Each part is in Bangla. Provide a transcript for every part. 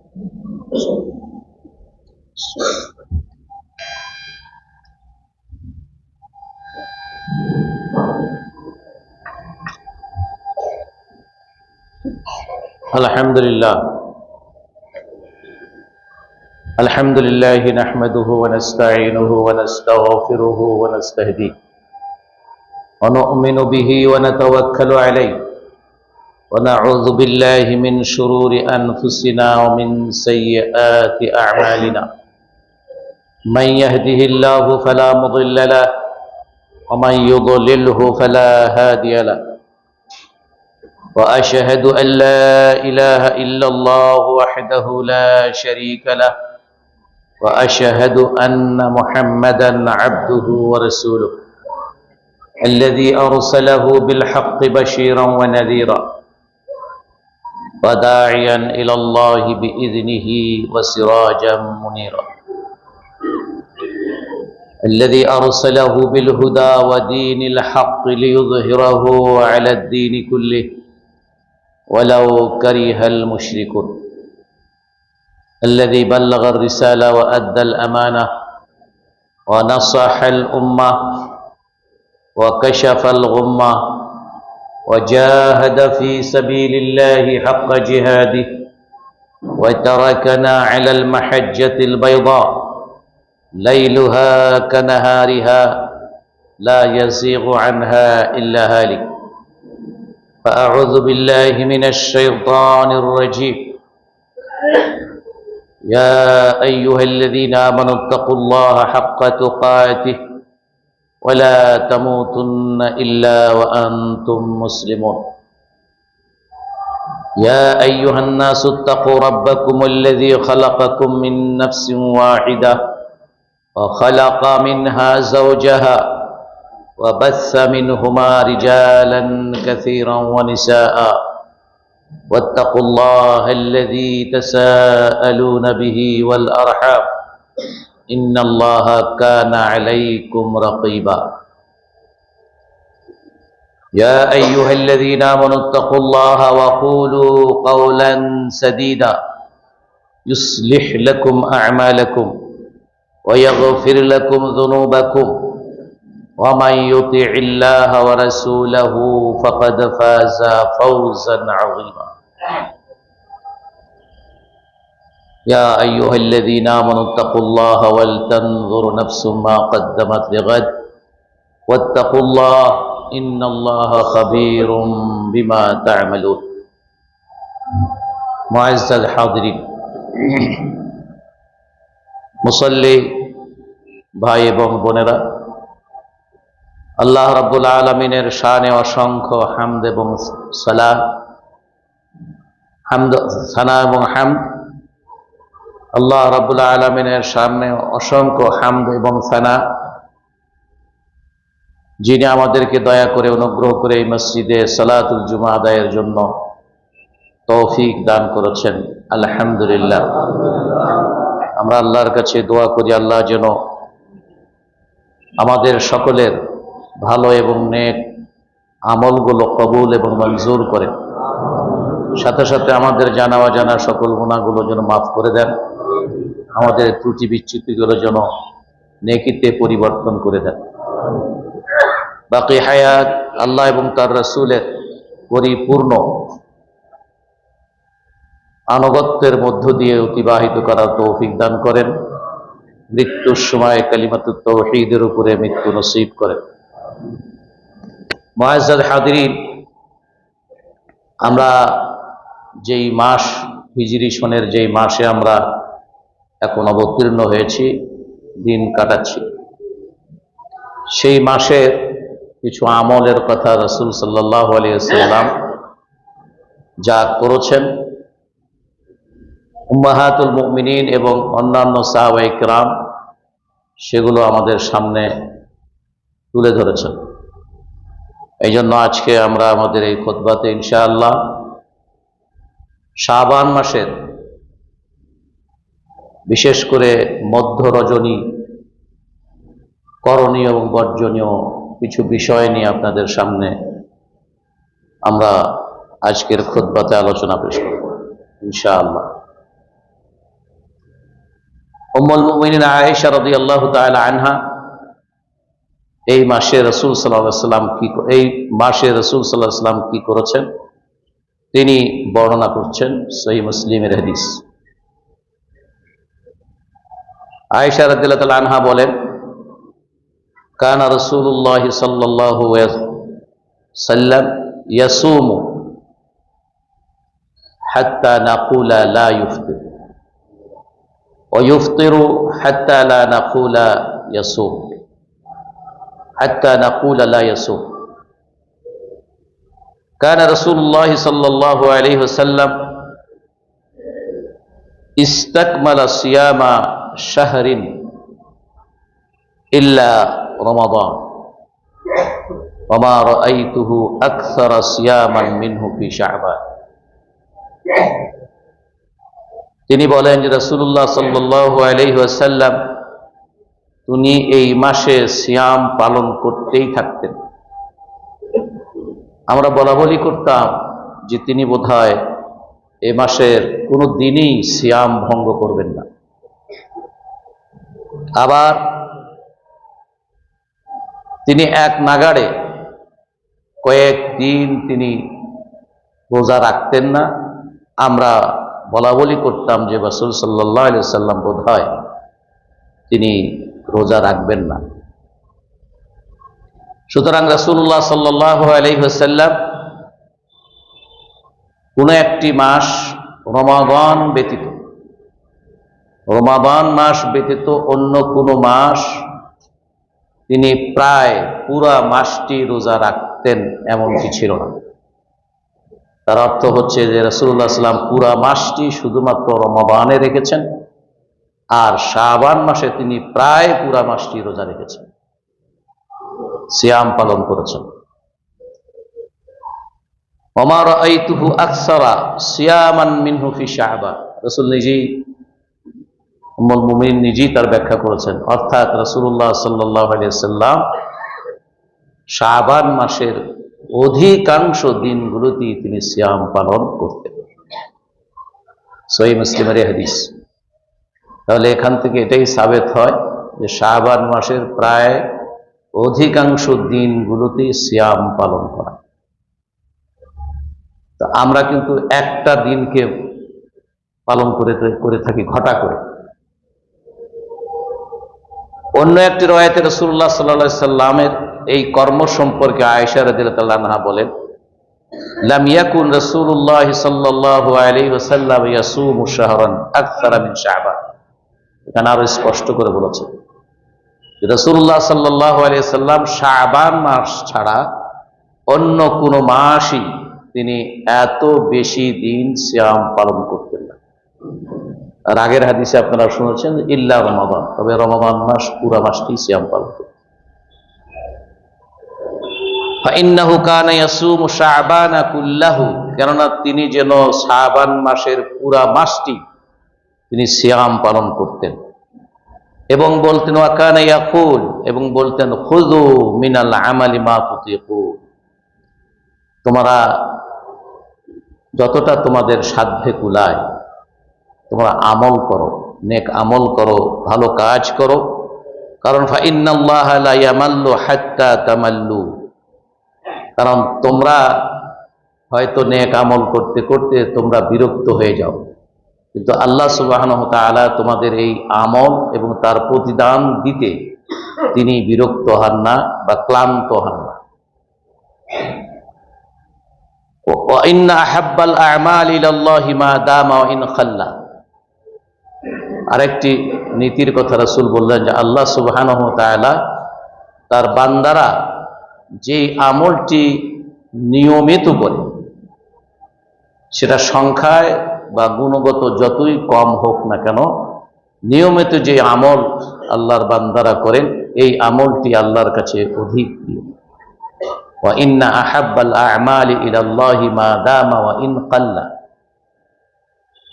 الحمد لله نحمده ونستعينه ونستغفره ونستهديه ونؤمن به ونتوكل عليه ونعوذ بالله من شرور أنفسنا ومن سيئات أعمالنا من يهده الله فلا مضل له ومن يضلله فلا هادي له وأشهد أن لا إله إلا الله وحده لا شريك له وأشهد أن محمدا عبده ورسوله الذي أرسله بالحق بشيرا ونذيرا وداعيا إلى الله بإذنه وسراجا منيرا الذي أرسله بالهدى ودين الحق ليظهره على الدين كله ولو كره المشركون الذي بلغ الرسالة وأدى الأمانة ونصح الأمة وكشف الغمة وجاهد في سبيل الله حق جهاده وتركنا على المحجة البيضاء ليلها كنهارها لا يزيغ عنها إلا هالك فأعوذ بالله من الشيطان الرجيم يا أيها الذين آمنوا اتقوا الله حق تقاته ولا تموتن إلا وأنتم مسلمون يا أيها الناس اتقوا ربكم الذي خلقكم من نفس واحدة وخلق منها زوجها وبث منهما رجالا كثيرا ونساء واتقوا الله الذي تساءلون به والأرحام إن الله كان عليكم رقيبا يا أيها الذين آمنوا اتقوا الله وقولوا قولا سديدا يصلح لكم أعمالكم ويغفر لكم ذنوبكم ومن يطع الله ورسوله فقد فاز فوزا عظيما يا أيها الذين آمنوا اتقوا الله ولتنظر نفس ما قدمت لغد واتقوا الله إن الله خبير بما تعملون معزز الحاضرين মুসল্লি ভাই এবং বোনেরা, আল্লাহ রাব্বুল আলামিনের শানে অসংখ্য হামদ এবং সালাত, সানা এবং হামদ। আল্লাহ রাব্বুল আলামিনের সামনে অসংখ্য হামদ এবং সানা, যিনি আমাদেরকে দয়া করে অনুগ্রহ করে এই মসজিদে সালাতুল জুমা আদায়ের জন্য তৌফিক দান করেছেন। আলহামদুলিল্লাহ। আমরা আল্লাহর কাছে দোয়া করি আল্লাহ যেন আমাদের সকলের ভালো এবং নেক আমলগুলো কবুল এবং মঞ্জুর করেন, সাথে সাথে আমাদের জানা অজানা সকল গুনাহগুলো যেন মাফ করে দেন, আমাদের ত্রুটি বিচ্যুতিগুলো যেন নেকিতে পরিবর্তন করে দেন। বাকি হায়াত আল্লাহ এবং তার রাসূলের পরিপূর্ণ আনুগত্যের মধ্য দিয়ে অতিবাহিত করার তৌফিক দান করেন। মৃত্যুর সময় কালিমাতুত তাওহীদের উপরে মৃত্যু নসিব করেন। মুআজ্জাজ হাদিরিন, আমরা যেই মাস হিজরি সনের যেই মাসে আমরা এখন অবতীর্ণ হয়েছি, দিন কাটাচ্ছি, সেই মাসের কিছু আমলের কথা রাসূল সাল্লাল্লাহু আলাইহি ওয়াসাল্লাম যা করেছেন, উম্মাহাতুল মুমিনিন এবং অন্যান্য সাহাবায়ে কেরাম সেগুলো আমাদের সামনে তুলে ধরেছেন। এই জন্য আজকে আমরা আমাদের এই খুতবাতে ইনশাআল্লাহ শাবান মাসের বিশেষ করে মধ্য রজনী করণীয় এবং বর্জনীয় কিছু বিষয় নিয়ে আপনাদের সামনে আমরা আজকের খুতবাতে আলোচনা পেশ করব ইনশাআল্লাহ। উম্মুল মুমিনিন আয়েশা রাদিয়াল্লাহু তাআলা আনহা এই মাসে রাসূল সাল্লাল্লাহু আলাইহি ওয়াসাল্লাম কি করেছেন তিনি বর্ণনা করছেন। সহিহ মুসলিমের হাদিস। আয়েশা রাদিয়াল্লাহু তাআলা আনহা বলেন, কানা রাসূলুল্লাহ সাল্লাল্লাহু আলাইহি ওয়াসাল্লাম ইয়াসুমু হাত্তা নাকুলা লা ইফতির ওয়া ইফতিরু হাত্তা লা নাকুলা ইয়াসুম হাত্তা নাকুলা লা ইয়াসুম। কানা রাসূলুল্লাহ সাল্লাল্লাহু আলাইহি ওয়াসাল্লাম ইস্তাকমালা সিয়ামা শাহরিন ইল্লা রমাদান ওয়া মা রাআইতুহু আকসারা সিয়ামান মিনহু ফি শাবান। তিনি বলেন যে রাসূলুল্লাহ সাল্লাল্লাহু আলাইহি ওয়াসাল্লাম তিনি এই মাসে সিয়াম পালন করতেই থাকতেন। আমরা বলাবলি করতাম যে তিনি বোধহয় এই মাসের কোনো দিনই সিয়াম ভঙ্গ করবেন না। আবার তিনি এক নাগাড়ে কয়েকদিন তিনি রোজা রাখতেন না। আমরা বলাবলি করতাম যে রাসূল সাল্লাল্লাহু আলাইহি ওয়াসাল্লাম বোধহয় তিনি রোজা রাখবেন না। সুতরাং রাসূলুল্লাহ সাল্লাল্লাহু আলাইহি ওয়াসাল্লাম কোন একটি মাস রমাদান মাস ব্যতীত অন্য কোনো মাস তিনি প্রায় পুরা মাসটি রোজা রাখতেন এমনটি ছিল না। তার অর্থ হচ্ছে যে রাসূলুল্লাহ সাল্লাল্লাহু আলাইহি ওয়াসাল্লাম পুরা মাসটি শুধুমাত্র রমাদানে রেখেছেন, আর শাবান মাসে তিনি প্রায় পুরা মাসটি রোজা রেখেছেন, সিয়াম পালন করেছেন। ওয়া মা রাআইতুহু আকসারা সিয়ামান মিনহু ফি শাবান। রাসূল নিজেই, উম্মুল মুমিনিন নিজেই তার ব্যাখ্যা করেছেন, অর্থাৎ রাসূলুল্লাহ সাল্লাল্লাহু আলাইহি ওয়াসাল্লাম শাবান মাসের অধিকাংশ দিনগুলোতেই তিনি সিয়াম পালন করতেন। সহিহ মুসলিমের হাদিস। তাহলে এখান থেকে এটাই সাবেত হয় যে শাবান মাসের প্রায় অধিকাংশ দিনগুলোতেই সিয়াম পালন করা। তো আমরা কিন্তু একটা দিনকে পালন করে থাকি ঘটা করে। অন্য একটি রওয়ায়াতে রাসূলুল্লাহ সাল্লাল্লাহু আলাইহি ওয়াসাল্লামের এই কর্ম সম্পর্কে আয়েশা রাদিয়াল্লাহু আনহা বলেন, লাম ইয়াকুন রাসূলুল্লাহ সাল্লাল্লাহু আলাইহি ওয়াসাল্লাম ইয়াসুমু শাহরান আকসারা মিন শাবান। এখানে আরো স্পষ্ট করে বলেছে যে রাসূলুল্লাহ সাল্লাল্লাহু আলাইহি ওয়াসাল্লাম শাবান মাস ছাড়া অন্য কোন মাসই তিনি এত বেশি দিন সিয়াম পালন করতেন না। আর আগের হাদিসে আপনারা শুনেছেন ইল্লা রমাদান, তবে রমাদান মাস পুরা মাসটি সিয়াম পালন করতেন। ফাইন্নাহু কানা ইয়াসুমু শাবানা কুল্লাহু, কেননা তিনি যেন শাবান মাসের পুরা মাসটি তিনি সিয়াম পালন করতেন। এবং বলতেন ওয়া কানা ইয়াকুল, এবং বলতেন খুযু মিনাল আমালি মা তুতিকুন, তোমরা যতটা তোমাদের সাধ্যে কুলায় তোমরা আমল করো, নেক আমল করো, ভালো কাজ করো। কারণ ফাইন্নাল্লাহা লা ইয়ামাল্লু হাত্তা তামাল্লু, কারণ তোমরা হয়তো নেক আমল করতে করতে তোমরা বিরক্ত হয়ে যাও, কিন্তু আল্লাহ সুবহানাহু ওয়া তাআলা তোমাদের এই আমল এবং তার প্রতিদান দিতে তিনি বিরক্ত হন না বা ক্লান্ত হন না। ওয়া ইন্না আহাব্বাল আ'মালি ইলাল্লাহি মা দামা ওয়া ইন খাল্লা। আরেকটি নীতির কথা রাসূল বললেন যে আল্লাহ সুবহানাহু ওয়া তাআলা তার বান্দারা যে আমলটি নিয়মিত করে, সেটা সংখ্যায় বা গুণগত যতই কম হোক না কেন, নিয়মিত যে আমল আল্লাহর বান্দারা করেন এই আমলটি আল্লাহর কাছে অধিক প্রিয়। ওয়া ইন্না আহাব্বাল আ'মালি ইলাল্লাহি মা দামা ওয়া ইন কাল্লা,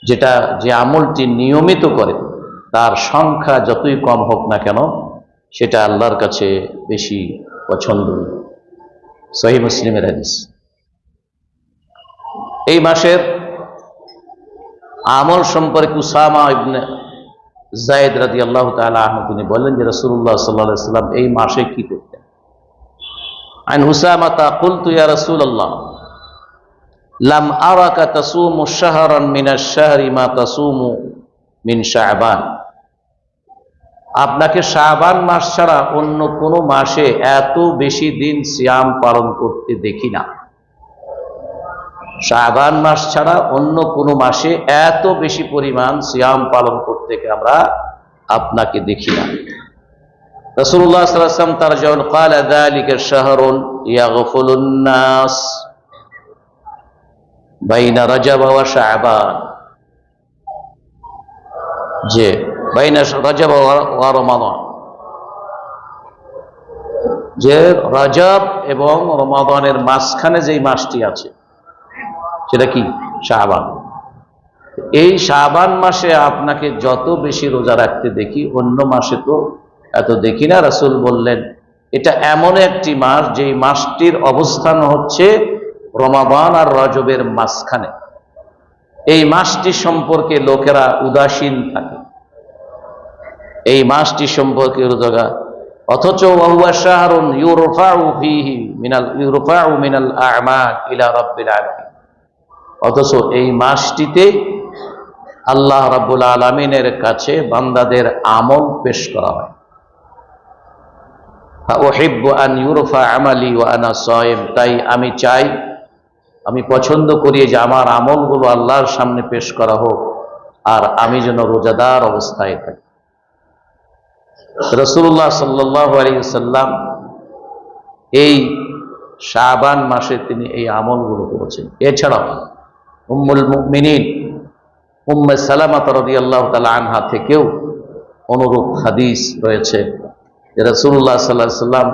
যেটা যে আমলটি নিয়মিত করে তার সংখ্যা যতই কম হোক না কেন সেটা আল্লাহর কাছে বেশি পছন্দনীয়। সহিহ মুসলিমের হাদিস। এই মাসের আমল সম্পর্কে উসামা ইবনে যায়েদ রাদিয়াল্লাহু তাআলা আনহু তিনি বললেন যে রাসূলুল্লাহ সাল্লাল্লাহু আলাইহি ওয়াসাল্লাম এই মাসে কি করতেন। আন উসামাতা কুলতু ইয়া রাসূলুল্লাহ লাম আরাকা তাসুমু শাহরান মিনাশ শাহরি মা তাসুমু মিন শাবান। আপনাকে শাবান মাস ছাড়া অন্য কোনো মাসে এত বেশি দিন সিয়াম পালন করতে দেখি না। শাবান মাস ছাড়া অন্য কোনো মাসে এত বেশি পরিমাণ সিয়াম পালন করতে আমরা আপনাকে দেখি না। রাসূলুল্লাহ সাল্লাল্লাহু আলাইহি ওয়াসাল্লাম তার যখন ক্বালা যালিকা শাহরুন ইয়াগফুলুন নাস বাইনা রজব ওয়া শাবান, যে বাইনা রজব ওয়া রমাদান, যে রজব এবং রমাদানের মাঝখানে যেই মাসটি আছে সেটা কি শাবান। এই শাবান মাসে আপনাকে যত বেশি রোজা রাখতে দেখি অন্য মাসে তো এত দেখি না। রাসূল বললেন এটা এমন একটি মাস যেই মাসটির অবস্থান হচ্ছে রমাদান আর রজবের মাঝখানে। এই মাসটি সম্পর্কে লোকেরা উদাসীন থাকে, এই মাসটি সম্পর্কে রোজা, অথচ ওয়াহুয়া শাহরুন ইউরফাউ ফীহি মিনাল আ'মাল ইলা রাব্বিল আলামিন, অথচ এই মাসটিতে আল্লাহ রাব্বুল আলামিনের কাছে বান্দাদের আমল পেশ করা হয়। উহিব্বু আন ইউরফা আমালি ওয়া আনা সায়িম, তাই আমি চাই, আমি পছন্দ করি যে আমার আমলগুলো আল্লাহর সামনে পেশ করা হোক আর আমি যেন রোজাদার অবস্থায় থাকি। রাসূলুল্লাহ সাল্লাল্লাহু আলাইহি ওয়াসাল্লাম এই শাবান মাসে তিনি এই আমলগুলো করেছেন। এছাড়াও উম্মুল মুমিনিন উম্মে সালামা রাদিয়াল্লাহু তাআলা আনহা থেকেও অনুরূপ হাদিস রয়েছে যে রাসূলুল্লাহ সাল্লাল্লাহু আলাইহি ওয়াসাল্লাম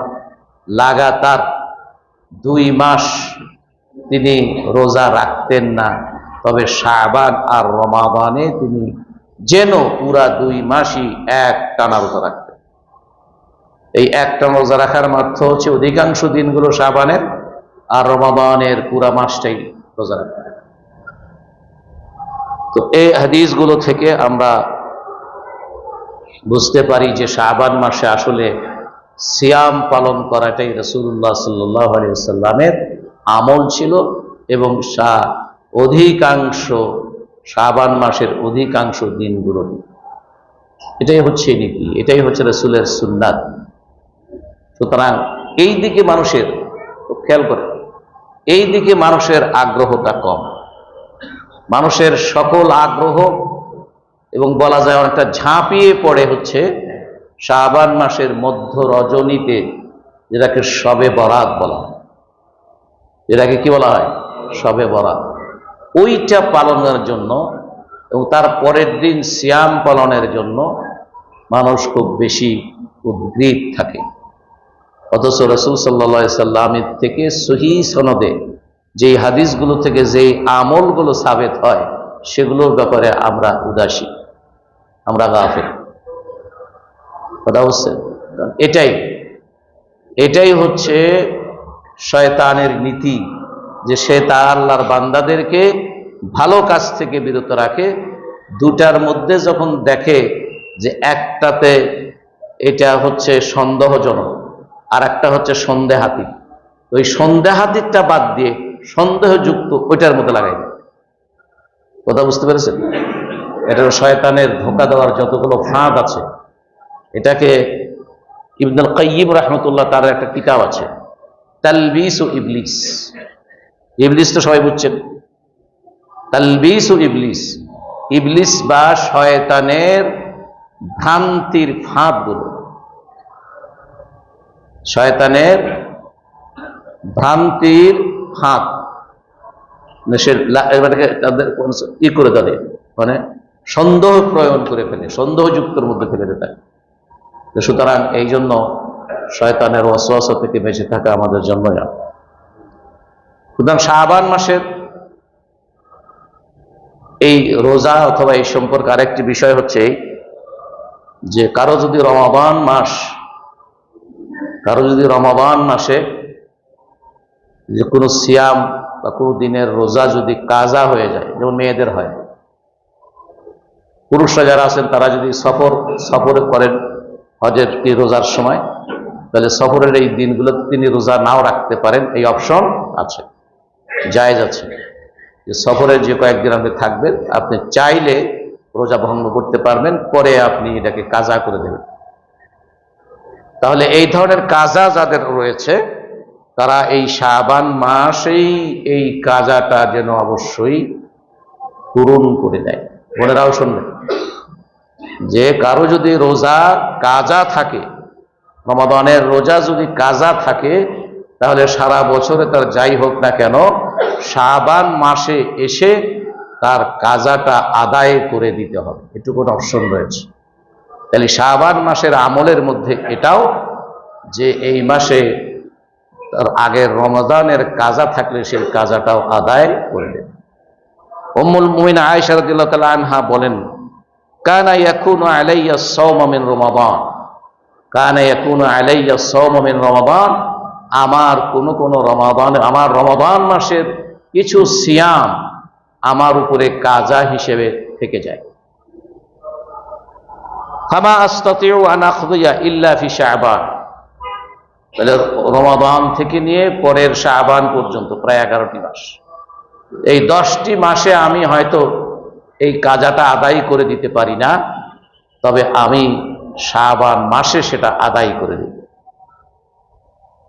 লাগাতার 2 মাস তিনি রোজা রাখতেন না, তবে শাবান আর রমাদানে তিনি যেন পুরা 2 মাসই এক টানা রোজা রাখতেন। এই একটা রোজা রাখার অর্থ হচ্ছে অধিকাংশ দিনগুলো শাবানের আর রমাদানের পুরা মাসটাই রোজা রাখতেন। তো এই হাদিসগুলো থেকে আমরা বুঝতে পারি যে শাবান মাসে আসলে সিয়াম পালন করাটাই রাসূলুল্লাহ সাল্লাল্লাহু আলাইহি ওয়াসাল্লামের আমল ছিল, এবং অধিকাংশ শাবান মাসের অধিকাংশ দিনগুলো এটাই হচ্ছে নীতি, এটাই হচ্ছে রাসূলের সুন্নাত। সুতরাং এই দিকে মানুষের, খেয়াল করে, এই দিকে মানুষের আগ্রহটা কম। মানুষের সকল আগ্রহ এবং বলা যায় অনেকটা ঝাঁপিয়ে পড়ে হচ্ছে শাবান মাসের মধ্য রজনীতে, যেটাকে শবে বরাত বলা হয়, যেটাকে কি বলা হয় শবে বরাত, ওইটা পালনের জন্য এবং তার পরের দিন সিয়াম পালনের জন্য মানুষ খুব বেশি উদ্গ্রীব থাকে। অথচ রাসূল সাল্লাল্লাহু আলাইহি সাল্লামের থেকে সহিহ সনদে যেই হাদিসগুলো থেকে যেই আমলগুলো সাবেত হয় সেগুলোর ব্যাপারে আমরা উদাসীন, আমরা গাফিল। কথা বুঝছেন? এটাই হচ্ছে শয়তানের নীতি, যে সে তার আল্লাহর বান্দাদেরকে ভালো কাজ থেকে বিরত রাখে। দুটার মধ্যে যখন দেখে যে একটাতে এটা হচ্ছে সন্দেহজনক আর একটা হচ্ছে সন্দেহাতীত, ওই সন্দেহাতীতটা বাদ দিয়ে সন্দেহযুক্ত ওইটার মধ্যে লাগাই দেয়। কথা বুঝতে পেরেছেন? এটা শয়তানের ধোঁকা দেওয়ার যতগুলো ফাঁদ আছে, এটাকে ইবনুল কাইয়িম রাহমাতুল্লাহ তার একটা কিতাব আছে তালবিস ও ইবলিস। ইবলিস তো সবাই বুঝছেন, তালবিস ও ইবলিস, ইবলিস বা শয়তানের ভ্রান্তির ফাঁদগুলো, শয়তানের ভ্রান্তির ফাঁদ তাদের ই করে দেয়, মানে সন্দেহ প্রয়োগ করে ফেলে, সন্দেহযুক্তের মধ্যে ফেলে দেয়। সুতরাং এই জন্য শয়তানের ওয়াসওয়াসা থেকে বেঁচে থাকা আমাদের জন্য। সুতরাং শাবান মাসের এই রোজা অথবা এই সম্পর্কে আরেকটি বিষয় হচ্ছে যে কারো যদি রমাদান মাসে যে কোনো সিয়াম বা কোনো দিনের রোজা যদি কাজা হয়ে যায়, যেমন মেয়েদের হয়, পুরুষরা যারা আছেন তারা যদি সফরে করেন হজের কি রোজার সময়, তাহলে সফরের এই দিনগুলোতে তিনি রোজা নাও রাখতে পারেন, এই অপশন আছে, জায়েজ আছে। যে সফরে যে কয়েকদিন আপনি থাকবেন, আপনি চাইলে রোজা ভঙ্গ করতে পারবেন, পরে আপনি এটাকে কাজা করে দেবেন। তাহলে এই ধরনের কাজা যাদের রয়েছে তারা এই শাবান মাসেই এই কাজাটা যেন অবশ্যই পূরণ করে দেয়। বোনেরাও শুনবেন যে কারো যদি রোজা কাজা থাকে, রমাদানের রোজা যদি কাজা থাকে, তাহলে সারা বছরে তার যাই হোক না কেন শাবান মাসে এসে তার কাজাটা আদায় করে দিতে হবে, এটুকু অপশন রয়েছে। তাহলে শাবান মাসের আমলের মধ্যে এটাও যে এই মাসে তার আগের রমাদানের কাজা থাকলে সেই কাজাটাও আদায় করে দেবে। উম্মুল মুমিনিন আয়েশা রাদিয়াল্লাহু তাআলা আনহা বলেন, কানা ইয়াকুনু আলাইয়া সাওমু মিন রমাদান, কানা ইয়াকুনু আলাইয়া সাওমু মিন রমাদান, আমার কোন রমাদান, আমার রমাদান মাসের কিছু সিয়াম আমার উপরে কাজা হিসেবে থেকে যায়। ফামা আস্তাতিউ আন আখদিয়া ইল্লা ফি শাবান, তাহলে রমাদান থেকে নিয়ে পরের শাবান পর্যন্ত প্রায় 11টি মাস, এই 10টি মাসে আমি হয়তো এই কাজাটা আদায় করে দিতে পারি না, তবে আমি শাবান মাসে সেটা আদায় করে দিই।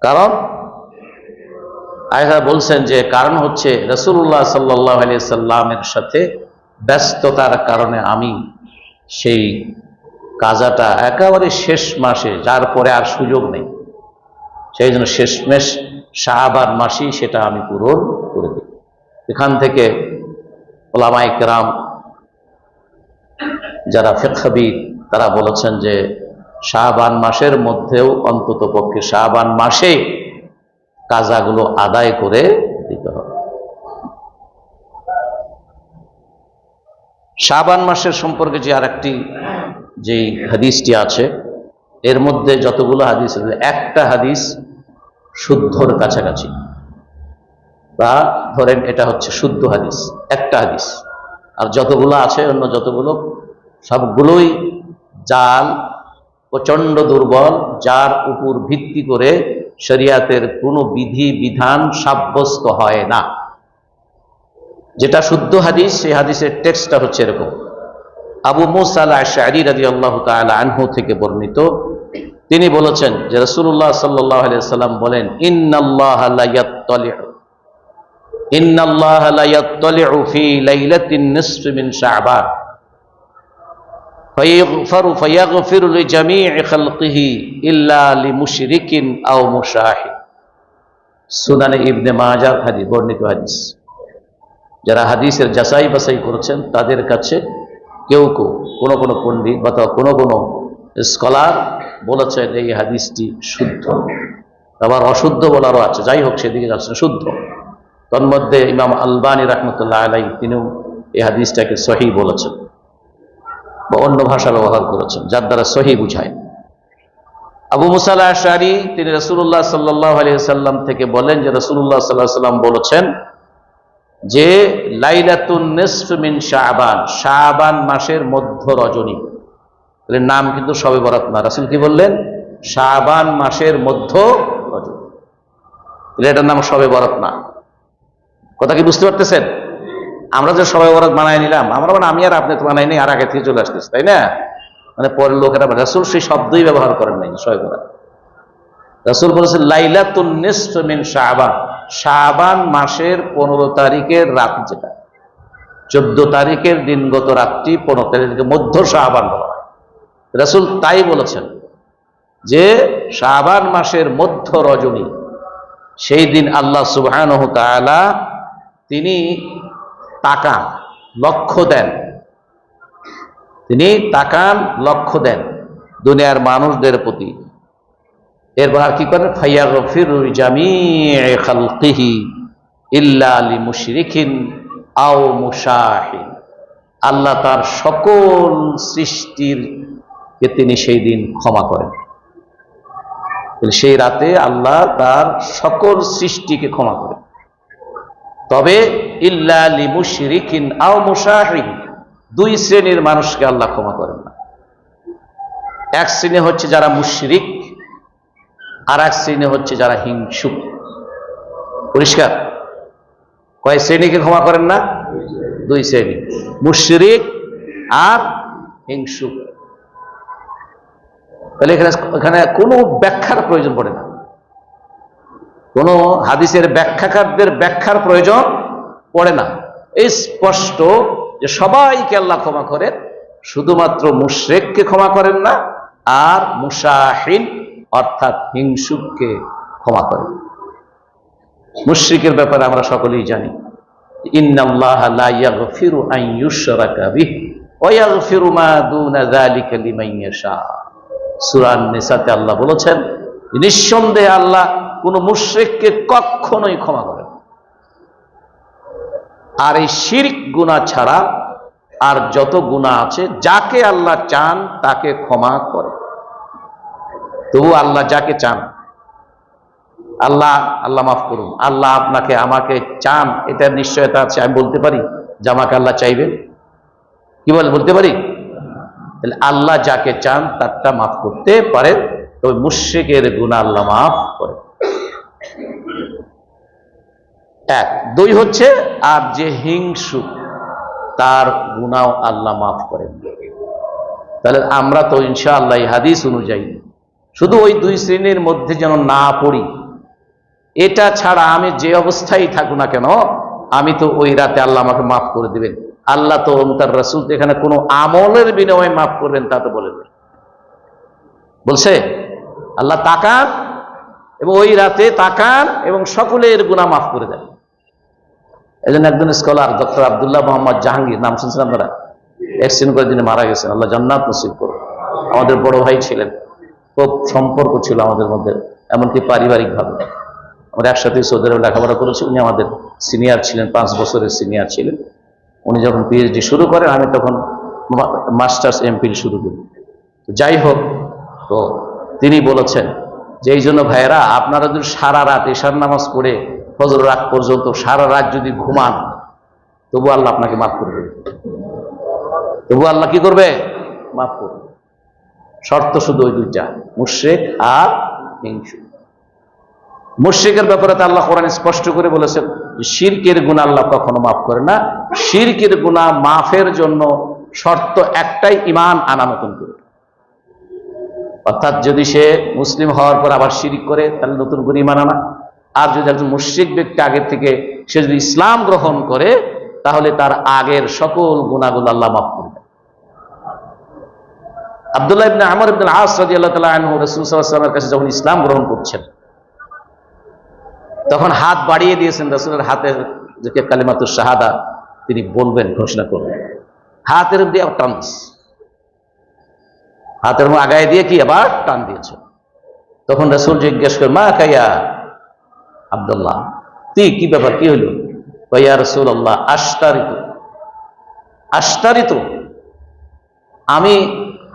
কারণ আয়েশা বলছেন যে কারণ হচ্ছে রাসূলুল্লাহ সাল্লাল্লাহু আলাইহি সাল্লামের সাথে ব্যস্ততার কারণে আমি সেই কাজাটা একেবারে শেষ মাসে, যার পরে আর সুযোগ নেই, সেই জন্য শেষমেশ শাবান মাসেই সেটা আমি পূরণ করে দিই। এখান থেকে উলামায়ে কেরাম যারা ফিকহবিদ তারা বলেছেন যে শাবান মাসের মধ্যেও অন্তত পক্ষে শাবান মাসে কাজাগুলো আদায় করে দিতে হবে। শাবান মাসের সম্পর্কে যে আরেকটি যে হাদিসটি আছে, এর মধ্যে যতগুলো হাদিস আছে একটা হাদিস শুদ্ধর কাছাকাছি, বা ধরেন এটা হচ্ছে শুদ্ধ হাদিস, একটা হাদিস, আর যতগুলো আছে অন্য যতগুলো সবগুলোই জাল, প্রচন্ড দুর্বল, যার উপর ভিত্তি করে শরিয়াতের কোনো বিধি বিধান সাব্যস্ত হয় না। যেটা শুদ্ধ হাদিস, সেই হাদিসের টেক্সটটা হচ্ছে এরকম, আবু মুসা আল-আশআরী রাদিয়াল্লাহু তাআলা আনহু থেকে বর্ণিত, তিনি বলেছেন যে রাসূলুল্লাহ সাল্লাল্লাহু আলাইহি ওয়াসাল্লাম বলেন, ইন্নাল্লাহা লা ইয়াত্তালি'ু ফি লাইলাতিন নিসফি মিন শাবান ফায়াগফিরু লিজামি'i খালকিহি ইল্লা লিমুশরিকিন আও মুশাহিদ। সুনানে ইবনে মাজাহ হাদিস, বর্ণিত হাদিস। যারা হাদিসের যাচাই বাছাই করেছেন তাদের কাছে কেউ কোনো পণ্ডিত বা কোনো স্কলার বলেছেন এই হাদিসটি শুদ্ধ, আবার অশুদ্ধ বলারও আছে, যাই হোক সেদিকে যাচ্ছে শুদ্ধ। তন্মধ্যে ইমাম আলবানী রাহমাতুল্লাহ আলাইহি তিনিও এই হাদিসটাকে সহিহ বলেছেন বা অন্য ভাষা ব্যবহার করেছেন যার দ্বারা সহিহ বুঝায়। আবু মুসা আল-আশআরী তিনি রাসূলুল্লাহ সাল্লাল্লাহু আলাইহি ওয়াসাল্লাম থেকে বলেন যে রাসূলুল্লাহ সাল্লাল্লাহু আলাইহি ওয়াসাল্লাম বলেছেন যে লাইলাতুন নিসফ মিন শাবান, শাবান মাসের মধ্য রজনী, এর নাম কিন্তু শবে বরাত না, রাসূল কি বললেন? শাবান মাসের মধ্য রজনী, এটার নাম শবে বরাত না। কথা কি বুঝতে পারতেছেন? আমরা যে শবে বরাত বানাই নিলাম, আমরা মানে আমি আর আপনি তো বানাই নাই, আর আগে থেকে চলে আসতেছে, তাই না? মানে পরের লোকেরা, রাসূল সেই শব্দই ব্যবহার করেন নাই শবে বরাত। রাসূল বলেছেন লাইলাতুন নিসফ মিন শাবান, শাবান মাসের 15 তারিখের রাত, যেটা 14 তারিখের দিনগত রাতটি 15 তারিখের মধ্য শাবান বলা হয়। রাসূল তাই বলেছেন যে শাবান মাসের মধ্য রজনী, সেই দিন আল্লাহ সুবহানাহু ওয়া তাআলা তিনি তাকান, লক্ষ্য দেন, তিনি তাকান, লক্ষ্য দেন দুনিয়ার মানুষদের প্রতি। এরপর আর কি করেন? ফায়াগফিরু লিজামি'i খালকিহি ইল্লা লিমুশরিকিন আও মুশাহিদ, আল্লাহ তার সকল সৃষ্টিরকে তিনি সেই দিন ক্ষমা করেন। সেই রাতে আল্লাহ তার সকল সৃষ্টিকে ক্ষমা করেন, তবে ইল্লা লিমুশরিকিন আও মুশাহিদ, দুই শ্রেণীর মানুষকে আল্লাহ ক্ষমা করেন না। এক শ্রেণী হচ্ছে যারা মুশরিক, আর এক শ্রেণী হচ্ছে যারা হিংসুক। পরিষ্কার? কয় শ্রেণীকে ক্ষমা করেন না? দুই শ্রেণী, মুশরিক আর হিংসুক। তাহলে এখানে কোনো ব্যাখ্যার প্রয়োজন পড়ে না, কোনো হাদিসের ব্যাখ্যাকারদের ব্যাখ্যার প্রয়োজন পড়ে না। এই স্পষ্ট যে সবাইকে আল্লাহ ক্ষমা করেন, শুধুমাত্র মুশরিককে ক্ষমা করেন না, আর মুশাহিন অর্থাৎ হিংসুককে ক্ষমা করেন। মুশরিকের ব্যাপারে আমরা সকলেই জানি, ইন্নাল্লাহা লা ইয়াগফিরু আন ইউশরাকা বিহি ওয়া ইয়াগফিরু মা দুনা যালিকা লিমান ইয়াশা। সূরা আন-নিসাতে আল্লাহ বলেছেন, নিঃসন্দেহে আল্লাহ কোন মুশরিককে কখনোই ক্ষমা করেন না। আর এই শিরক গুনাহ ছাড়া আর যত গুনাহ আছে, যাকে আল্লাহ চান তাকে ক্ষমা করে। তবু আল্লাহ যাকে চান, আল্লাহ মাফ করুন, আল্লাহ আপনাকে আমাকে চান, এটার নিশ্চয়তা আছে? আমি বলতে পারি যে আমাকে আল্লাহ চাইবে? কি বলতে পারি? তাহলে আল্লাহ যাকে চান তারটা মাফ করতে পারেন, তবে মুশরিকের গুনাহ আল্লাহ মাফ করেন। এক। দুই হচ্ছে, আর যে হিংসুক তার গুনাহ আল্লাহ মাফ করেন। তাহলে আমরা তো ইনশাআল্লাহ এই হাদিস অনুযায়ী শুধু ওই দুই শ্রেণীর মধ্যে যেন না পড়ি, এটা ছাড়া আমি যে অবস্থায় থাকুক না কেন, আমি তো ওই রাতে আল্লাহ আমাকে মাফ করে দিবেন। আল্লাহ তো তার রাসূল এখানে কোনো আমলের বিনিময়ে মাফ করবেন তা তো বলেন। বলছে আল্লাহ তাকান এবং ওই রাতে তাকান এবং সকলের গুনাহ মাফ করে দেন। এই জন্য একজন স্কলার ডক্টর আব্দুল্লাহ মোহাম্মদ জাহাঙ্গীর, নাম শুনছেন আপনারা? অ্যাক্সিডেন্ট করে তিনি মারা গেছেন, আল্লাহ জান্নাত নসিব করুন। আমাদের বড় ভাই ছিলেন, খুব সম্পর্ক ছিল আমাদের মধ্যে, এমনকি পারিবারিকভাবে আমরা একসাথে সৌদি আরবে লেখাপড়া করেছি। উনি আমাদের সিনিয়র ছিলেন, 5 বছরের সিনিয়র ছিলেন। উনি যখন পিএইচডি শুরু করেন, আমি তখন মাস্টার্স এমফিল শুরু করি। যাই হোক, তো তিনি বলেছেন যে এই জন্য ভাইয়েরা, আপনারা যদি সারা রাত এশার নামাজ পড়ে ফজর রাত পর্যন্ত সারা রাত যদি ঘুমান, তবু আল্লাহ আপনাকে মাফ করবে। তবু আল্লাহ কি করবে? মাফ করবে। শর্ত শুধু ওই দুইটা, মুশরিক আর হিংসুক। মুশরিকের ব্যাপারে তো আল্লাহ কোরআনে স্পষ্ট করে বলেছেন, শিরকের গুনাহ আল্লাহ কখনো মাফ করে না। শিরকের গুনাহ মাফের জন্য শর্ত একটাই, ঈমান আনা নতুন করে। অর্থাৎ যদি সে মুসলিম হওয়ার পর আবার শিরক করে, তাহলে নতুন করে ঈমান আনা। আর যদি একজন মুশরিক ব্যক্তি আগের থেকে সে যদি ইসলাম গ্রহণ করে, তাহলে তার আগের সকল গুনাহগুলো আল্লাহ মাফ করে দেন। আব্দুল্লাহ ইবনে আমর ইবনে আল-আস রাদিয়াল্লাহু তাআলা আনহু রাসূল সাল্লাল্লাহু আলাইহি ওয়াসাল্লামের কাছে যখন ইসলাম গ্রহণ করছেন, তখন হাত বাড়িয়ে দিয়েছেন, রাসূলের হাতের যে কালিমাতুশ শাহাদা তিনি বলবেন, ঘোষণা করবেন, হাতের দিয়ে টান দিয়েছে, হাতের আগায় দিয়ে কি আবার টান দিয়েছে। তখন রাসূল জিজ্ঞেস করেন, মা কাইয়া আব্দুল্লাহ, তুই কি ব্যাপার, কি হইল? ইয়া রাসূলুল্লাহ, আশতারিতু, আমি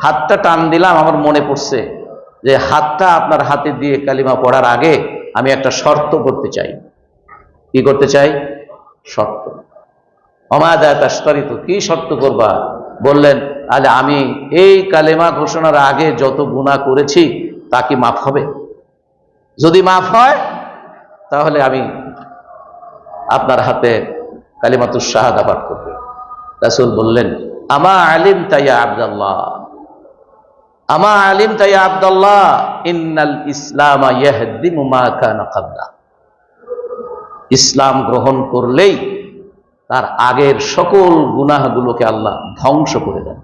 হাতটা টান দিলাম, আমার মনে পড়ছে যে হাতটা আপনার হাতে দিয়ে কালিমা পড়ার আগে আমি একটা শর্ত করতে চাই। কি করতে চাই? শর্ত। অমাদা তাশতারিতু, কি শর্ত করবা? বললেন, আলে আমি এই কালেমা ঘোষণার আগে যত গুনাহ করেছি তা কি মাফ হবে? যদি মাফ হয় তাহলে আমি আপনার হাতে কালিমাতুশ শাহাদা পাঠ করব। রাসূল বললেন, আমা আলিমতা ইয়া আব্দুল্লাহ, আমা আলিমতা ইয়া আব্দুল্লাহ, ইন্নাল ইসলামা ইয়াহদিমু মা কানা ক্বাবলা। ইসলাম গ্রহণ করলেই তার আগের সকল গুনাহগুলোকে আল্লাহ ধ্বংস করে দেন।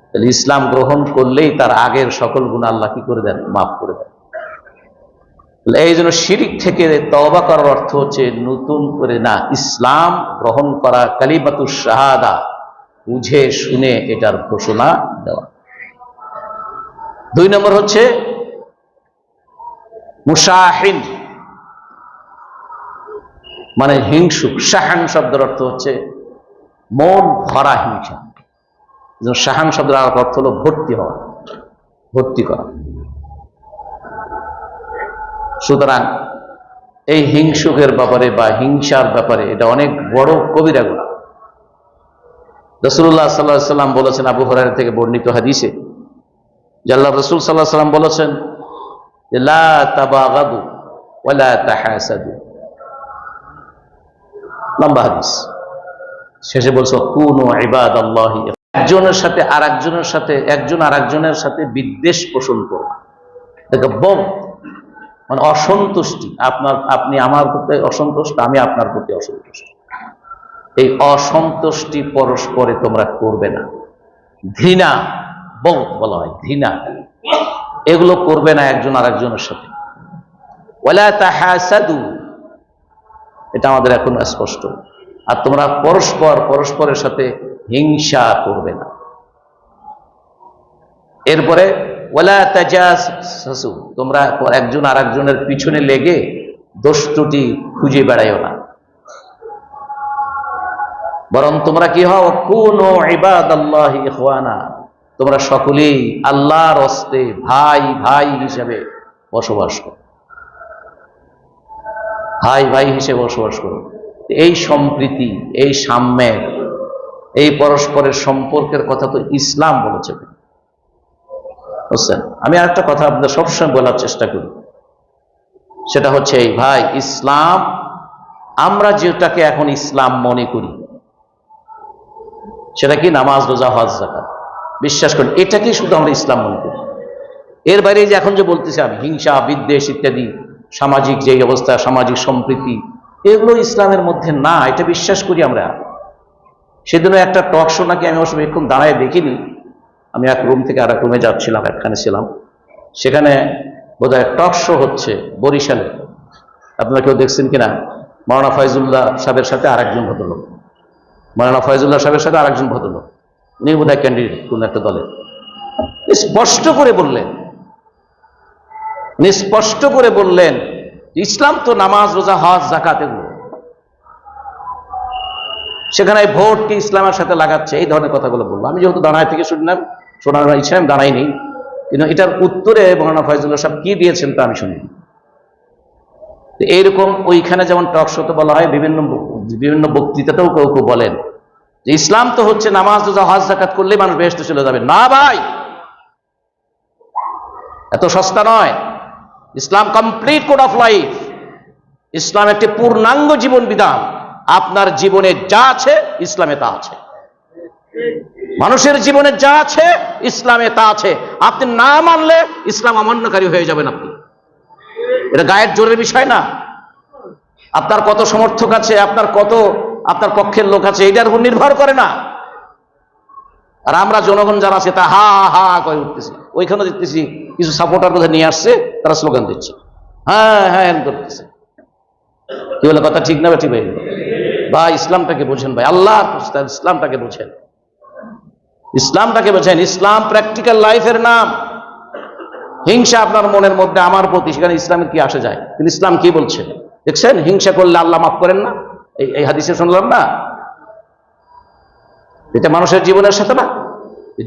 তাহলে ইসলাম গ্রহণ করলেই তার আগের সকল গুনাহ আল্লাহ কি করে দেন? মাফ করে দেন। এই জন্য শিরক থেকে তওবা করার অর্থ হচ্ছে নতুন করে না, ইসলাম গ্রহণ করা, কালিমাতুশ শাহাদা বুঝে শুনে এটার ঘোষণা দেওয়া। 2 নম্বর হচ্ছে মুশাহিন, মানে হিংসুক। শাহান শব্দের অর্থ হচ্ছে মন ভরা হিংসা। শাহান শব্দের অর্থ হলো ভর্তি হওয়া, ভর্তি করা। সুতরাং এই হিংসুকের ব্যাপারে বা হিংসার ব্যাপারে এটা অনেক বড় কবিরা গুনাহ। রাসূলুল্লাহ সাল্লাল্লাহু আলাইহি ওয়াসাল্লাম বলেছেন, আবু হুরায়রা থেকে বর্ণিত হাদিসে, যে আল্লাহর রাসূল সাল্লাল্লাহু আলাইহি ওয়াসাল্লাম বলেছেন যে লা তাবাগাদু ওয়া লা তাহাসাদু। লম্বা হাদিস। শেষে বলছে কুনু ইবাদাল্লাহি, একজনের সাথে আরেকজনের সাথে বিদ্বেষ পোষণ করবে। দেখো বল মানে অসন্তুষ্টি, আপনি আমার প্রতি অসন্তুষ্ট, আমি আপনার প্রতি অসন্তুষ্ট। এই অসন্তুষ্টি পরস্পরে তোমরা করবে না। ঘৃণা বলা হয়, ঘৃণা, এগুলো করবে না একজন আরেকজনের সাথে। ওয়ালা তাহাসাদু, এটা আমাদের এখন স্পষ্ট। আর তোমরা পরস্পরের সাথে হিংসা করবে না। এরপরে ওয়ালা তাজাসসু, তোমরা একজন আরেকজনের পিছনে লেগে দোষ ত্রুটি খুঁজে বেড়াইও না, বরং তোমরা কি হও কুনু ইবাদাল্লাহি ইখওয়ানা, তোমরা সকলেই আল্লাহর হস্তে ভাই ভাই হিসেবে বসবাস করো, ভাই ভাই হিসেবে বসবাস করো। এই সম্প্রীতি, এই সাম্যের, এই পরস্পরের সম্পর্কের কথা তো ইসলাম বলেছে, বুঝছেন? আমি আরেকটা কথা আপনাদের সবসময় বলার চেষ্টা করি, সেটা হচ্ছে এই ভাই, ইসলাম আমরা যেটাকে এখন ইসলাম মনে করি সেটা কি নামাজ, রোজা, হজ, যাকাত, বিশ্বাস করি এটাকেই শুধু আমরা ইসলাম মনে করি। এর বাইরে যে এখন যে বলতেছি আমি হিংসা, বিদ্বেষ ইত্যাদি, সামাজিক যে অবস্থা, সামাজিক সম্প্রীতি, এগুলো ইসলামের মধ্যে না, এটা বিশ্বাস করি আমরা। সেদিনও একটা টক শো নাকি, আমি অবশ্য এখন দাঁড়ায় দেখিনি, আমি এক রুম থেকে আর এক রুমে যাচ্ছিলাম, একখানে ছিলাম, সেখানে বোধহয় টক শো হচ্ছে বরিশালে। আপনারা কেউ দেখছেন কিনা? মাওলানা ফয়জুল্লাহ সাহেবের সাথে আরেকজন ভদ্রলোক, মাওলানা ফয়জুল্লাহ সাহেবের সাথে আরেকজন ভদ্রলোক, উনি বোধহয় ক্যান্ডিডেট কোন একটা দলের, স্পষ্ট করে বললেন ইসলাম তো নামাজ, রোজা, হজ, যাকাত এগুলো, সেখানে ভোট কি ইসলামের সাথে লাগাচ্ছে, এই ধরনের কথাগুলো বললো। আমি যেহেতু দাঁড়ায় থেকে শুনলাম, শোনার ইচ্ছা, আমি দাঁড়াইনি, কিন্তু এটার উত্তরে মাওলানা ফয়জুল্লাহ সাহেব কি দিয়েছেন তা আমি শুনিনি। এইরকম ওইখানে যেমন টক শোতে বলা হয়, বিভিন্ন বক্তৃতাতেও কেউ বলেন যে ইসলাম তো হচ্ছে নামাজ, রোজা, হজ, যাকাত করলেই মানুষ বেহেশতে চলে যাবে। না ভাই, এত সস্তা নয়। ইসলাম কমপ্লিট কোড অফ লাইফ, ইসলাম একটি পূর্ণাঙ্গ জীবন বিধান। আপনার জীবনে যা আছে ইসলামে তা আছে, মানুষের জীবনে যা আছে ইসলামে তা আছে। আপনি না মানলে ইসলাম অমান্যকারী হয়ে যাবেন আপনি। এটা গায়ের জোরের বিষয় না। আপনার কত সমর্থক আছে, আপনার পক্ষের লোক আছে, এটার উপর নির্ভর করে না। আর আমরা জনগণ যারা আছে তা হা হা করে উঠতেছি। ওইখানে দেখতেছি কিছু সাপোর্টার কোথায় নিয়ে আসছে, তারা স্লোগান দিচ্ছে, হ্যাঁ হ্যাঁ করতেছে। কি বলে কথা ঠিক না? ঠিক ভাই, বা ইসলামটাকে বোঝেন ভাই, আল্লাহ ইসলামটাকে বোঝেন, ইসলাম প্র্যাকটিক্যাল লাইফের নাম। হিংসা আপনার মনের মধ্যে আমার প্রতি, সেখানে ইসলামের কি আসে যায়? কিন্তু ইসলাম কি বলছে দেখছেন? হিংসা করলে আল্লাহ মাফ করেন না, এই হাদিসে শুনলাম না? এটা মানুষের জীবনের সাথে না,